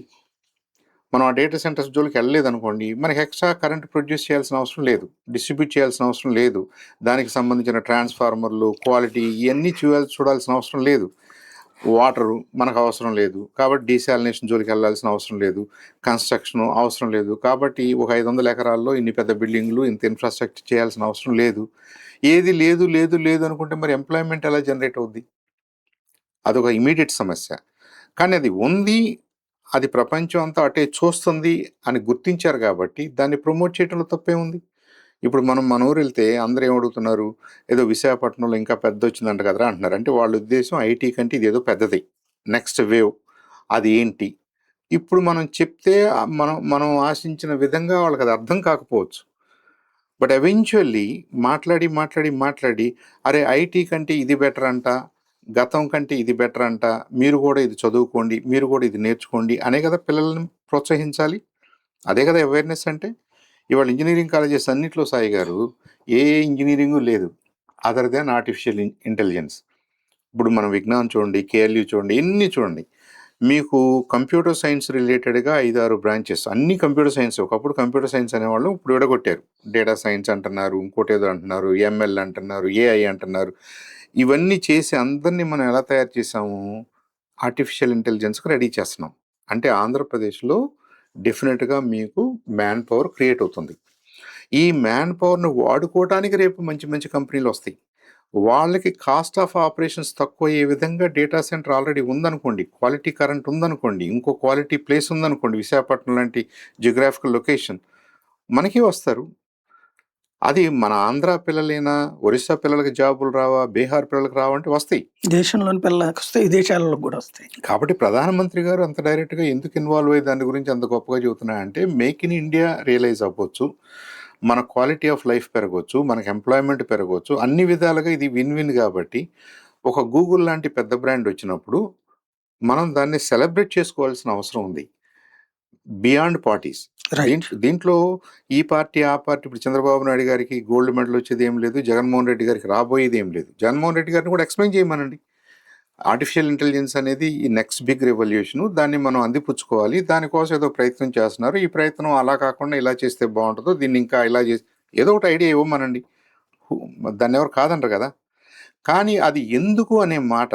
మనం ఆ డేటా సెంటర్స్ జోలికి వెళ్ళలేదు అనుకోండి, మనకి ఎక్స్ట్రా కరెంట్ ప్రొడ్యూస్ చేయాల్సిన అవసరం లేదు, డిస్ట్రిబ్యూట్ చేయాల్సిన అవసరం లేదు, దానికి సంబంధించిన ట్రాన్స్ఫార్మర్లు, క్వాలిటీ ఇవన్నీ చూడాల్సిన అవసరం లేదు, వాటరు మనకు అవసరం లేదు కాబట్టి డీసాలినేషన్ జోలికి వెళ్ళాల్సిన అవసరం లేదు, కన్స్ట్రక్షన్ అవసరం లేదు కాబట్టి ఒక 500 ఎకరాల్లో ఇన్ని పెద్ద బిల్డింగ్లు, ఇంత ఇన్ఫ్రాస్ట్రక్చర్ చేయాల్సిన అవసరం లేదు. ఏది లేదు అనుకుంటే మరి ఎంప్లాయ్మెంట్ ఎలా జనరేట్ అవుద్ది? అదొక ఇమీడియట్ సమస్య. కానీ అది ఉంది, అది ప్రపంచం అంతా అటే చూస్తుంది అని గుర్తించారు కాబట్టి దాన్ని ప్రమోట్ చేయడంలో తప్పే ఉంది. ఇప్పుడు మనం మన ఊరు వెళ్తే అందరూ ఏమడుగుతున్నారు, ఏదో విశాఖపట్నంలో ఇంకా పెద్ద వచ్చిందంట కదరా అంటున్నారు. అంటే వాళ్ళ ఉద్దేశం ఐటీ కంటే ఇదేదో పెద్దది, నెక్స్ట్ వేవ్. అది ఏంటి ఇప్పుడు మనం చెప్తే మనం మనం ఆశించిన విధంగా వాళ్ళకి అది అర్థం కాకపోవచ్చు. బట్ ఎవెన్చువల్లీ మాట్లాడి మాట్లాడి మాట్లాడి అరే ఐటీ కంటే ఇది బెటర్ అంట, గతం కంటే ఇది బెటర్ అంట, మీరు కూడా ఇది చదువుకోండి, మీరు కూడా ఇది నేర్చుకోండి అనే కదా పిల్లల్ని ప్రోత్సహించాలి. అదే కదా అవేర్నెస్ అంటే. ఇవాళ ఇంజనీరింగ్ కాలేజెస్ అన్నిట్లో సాయి గారు ఏ ఇంజనీరింగ్ లేదు అదర్ దాన్ ఆర్టిఫిషియల్ ఇంటెలిజెన్స్. ఇప్పుడు మనం విజ్ఞానం చూడండి, కేఎల్యూ చూడండి, ఎన్ని చూడండి, మీకు కంప్యూటర్ సైన్స్ రిలేటెడ్గా 5-6 బ్రాంచెస్ అన్ని కంప్యూటర్ సైన్స్. ఒకప్పుడు కంప్యూటర్ సైన్స్ అనేవాళ్ళు ఇప్పుడు విడగొట్టారు. డేటా సైన్స్ అంటున్నారు, ఇంకోటి ఏదో అంటున్నారు, ఎంఎల్ అంటున్నారు, ఏఐ అంటున్నారు. ఇవన్నీ చేసి అందరినీ మనం ఎలా తయారు చేసాము, ఆర్టిఫిషియల్ ఇంటెలిజెన్స్కి రెడీ చేస్తున్నాం. అంటే ఆంధ్రప్రదేశ్లో డెఫినెట్గా మీకు మ్యాన్ పవర్ క్రియేట్ అవుతుంది. ఈ మ్యాన్ పవర్ను వాడుకోవడానికి రేపు మంచి మంచి కంపెనీలు వస్తాయి. వాళ్ళకి కాస్ట్ ఆఫ్ ఆపరేషన్స్ తక్కువ అయ్యే విధంగా డేటా సెంటర్ ఆల్రెడీ ఉందనుకోండి, క్వాలిటీ కరెంట్ ఉందనుకోండి, ఇంకో క్వాలిటీ ప్లేస్ ఉందనుకోండి, విశాఖపట్నం లాంటి జియోగ్రాఫికల్ లొకేషన్, మనకి వస్తారు. అది మన ఆంధ్ర పిల్లలైనా, ఒరిస్సా పిల్లలకి జాబులు రావా, బీహార్ పిల్లలకి రావంటే వస్తాయి. దేశంలోని పిల్లలకు వస్తాయి, విదేశాలలో కూడా వస్తాయి. కాబట్టి ప్రధానమంత్రి గారు అంత డైరెక్ట్గా ఎందుకు ఇన్వాల్వ్ అయ్యి దాని గురించి అంత గొప్పగా చెబుతున్నాయంటే మేక్ ఇన్ ఇండియా రియలైజ్ అవ్వచ్చు, మన క్వాలిటీ ఆఫ్ లైఫ్ పెరగవచ్చు, మనకి ఎంప్లాయ్మెంట్ పెరగవచ్చు, అన్ని విధాలుగా ఇది విన్ విన్. కాబట్టి ఒక గూగుల్ లాంటి పెద్ద బ్రాండ్ వచ్చినప్పుడు మనం దాన్ని సెలబ్రేట్ చేసుకోవాల్సిన అవసరం ఉంది బియాండ్ పార్టీస్. రైట్. దీంట్లో ఈ పార్టీ ఆ పార్టీ, ఇప్పుడు చంద్రబాబు నాయుడు గారికి గోల్డ్ మెడల్ వచ్చేది ఏం లేదు, జగన్మోహన్ రెడ్డి గారికి రాబోయేది ఏం లేదు. జగన్మోహన్ రెడ్డి గారిని కూడా ఎక్స్ప్లెయిన్ చేయమనండి. ఆర్టిఫిషియల్ ఇంటెలిజెన్స్ అనేది ఈ నెక్స్ట్ బిగ్ రెవల్యూషన్, దాన్ని మనం అందిపుచ్చుకోవాలి, దానికోసం ఏదో ప్రయత్నం చేస్తున్నారు, ఈ ప్రయత్నం అలా కాకుండా ఇలా చేస్తే బాగుంటుందో, దీన్ని ఇంకా ఇలా చేసి ఏదో ఒకటి ఐడియా ఇవ్వమనండి. దాన్ని ఎవరు కాదంటారు కదా. కానీ అది ఎందుకు అనే మాట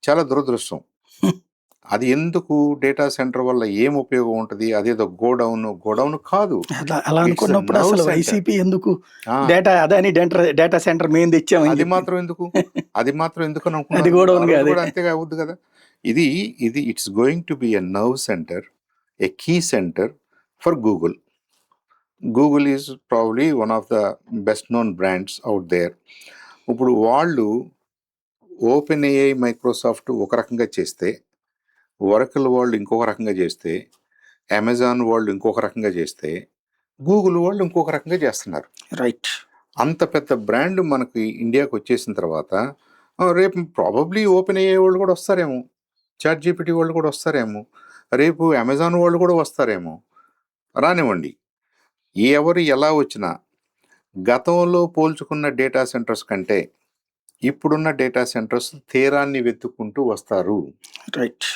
చాలా దురదృష్టం. అది ఎందుకు, డేటా సెంటర్ వల్ల ఏం ఉపయోగం ఉంటుంది, అదేదో గోడౌన్ కాదు. అలా అనుకున్నప్పుడు అసలు వైసీపీ ఎందుకు డేటా అదాని డేటా సెంటర్ మేము తెచ్చాము, అది మాత్రం ఎందుకు అని అది అనుకున్నాను. కూడా కూడా అంతేగా అవుద్ది కదా. ఇది it's going to be a nerve centre, a key centre for Google. Google is probably one of the best known brands out there. ఇప్పుడు వాళ్ళు ఓపెన్ ఏఐ, మైక్రోసాఫ్ట్ ఒక రకంగా చేస్తే, ఒరకల్ వాళ్ళు ఇంకొక రకంగా చేస్తే, అమెజాన్ వాళ్ళు ఇంకొక రకంగా చేస్తే, గూగుల్ వాళ్ళు ఇంకొక రకంగా చేస్తున్నారు. రైట్. అంత పెద్ద బ్రాండ్ మనకి ఇండియాకి వచ్చేసిన తర్వాత రేపు ప్రాబబ్లీ ఓపెన్ ఏఐ వాళ్ళు కూడా వస్తారేమో, చాట్ జీపీటీ వాళ్ళు కూడా వస్తారేమో, రేపు అమెజాన్ వాళ్ళు కూడా వస్తారేమో. రానివ్వండి, ఎవరు ఎలా వచ్చినా గతంలో పోల్చుకున్న డేటా సెంటర్స్ కంటే ఇప్పుడున్న డేటా సెంటర్స్ తీరాన్ని వెతుక్కుంటూ వస్తారు. Right.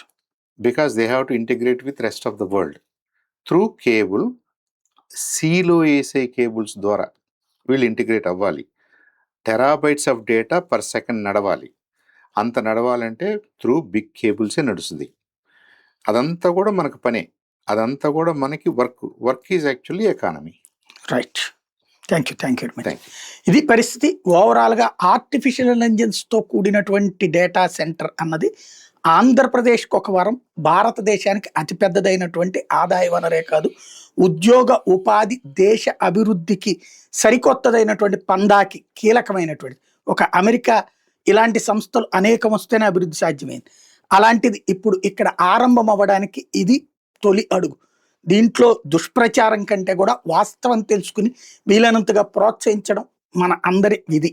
Because they have to integrate with rest of the world through cable. సీలో వేసే కేబుల్స్ ద్వారా వీళ్ళు ఇంటిగ్రేట్ అవ్వాలి. Terabytes of data per second నడవాలి. అంత నడవాలంటే త్రూ బిగ్ కేబుల్సే నడుస్తుంది. అదంతా కూడా మనకు పనే, అదంతా కూడా మనకి work is actually economy. Right. Thank you. Thank you. ఇది పరిస్థితి. ఓవరాల్గా ఆర్టిఫిషియల్ ఇంటెలిజెన్స్తో కూడినటువంటి డేటా సెంటర్ అన్నది ఆంధ్రప్రదేశ్కి ఒక వరం, భారతదేశానికి అతిపెద్దదైనటువంటి ఆదాయ వనరే కాదు, ఉద్యోగ ఉపాధి, దేశ అభివృద్ధికి సరికొత్తదైనటువంటి పందాకి కీలకమైనటువంటి ఒక అమెరికా ఇలాంటి సంస్థలు అనేకం వస్తేనే అభివృద్ధి సాధ్యమైంది. అలాంటిది ఇప్పుడు ఇక్కడ ఆరంభం అవ్వడానికి ఇది తొలి అడుగు. దీంట్లో దుష్ప్రచారం కంటే కూడా వాస్తవం తెలుసుకుని వీలైనంతగా ప్రోత్సహించడం మన అందరి విధి.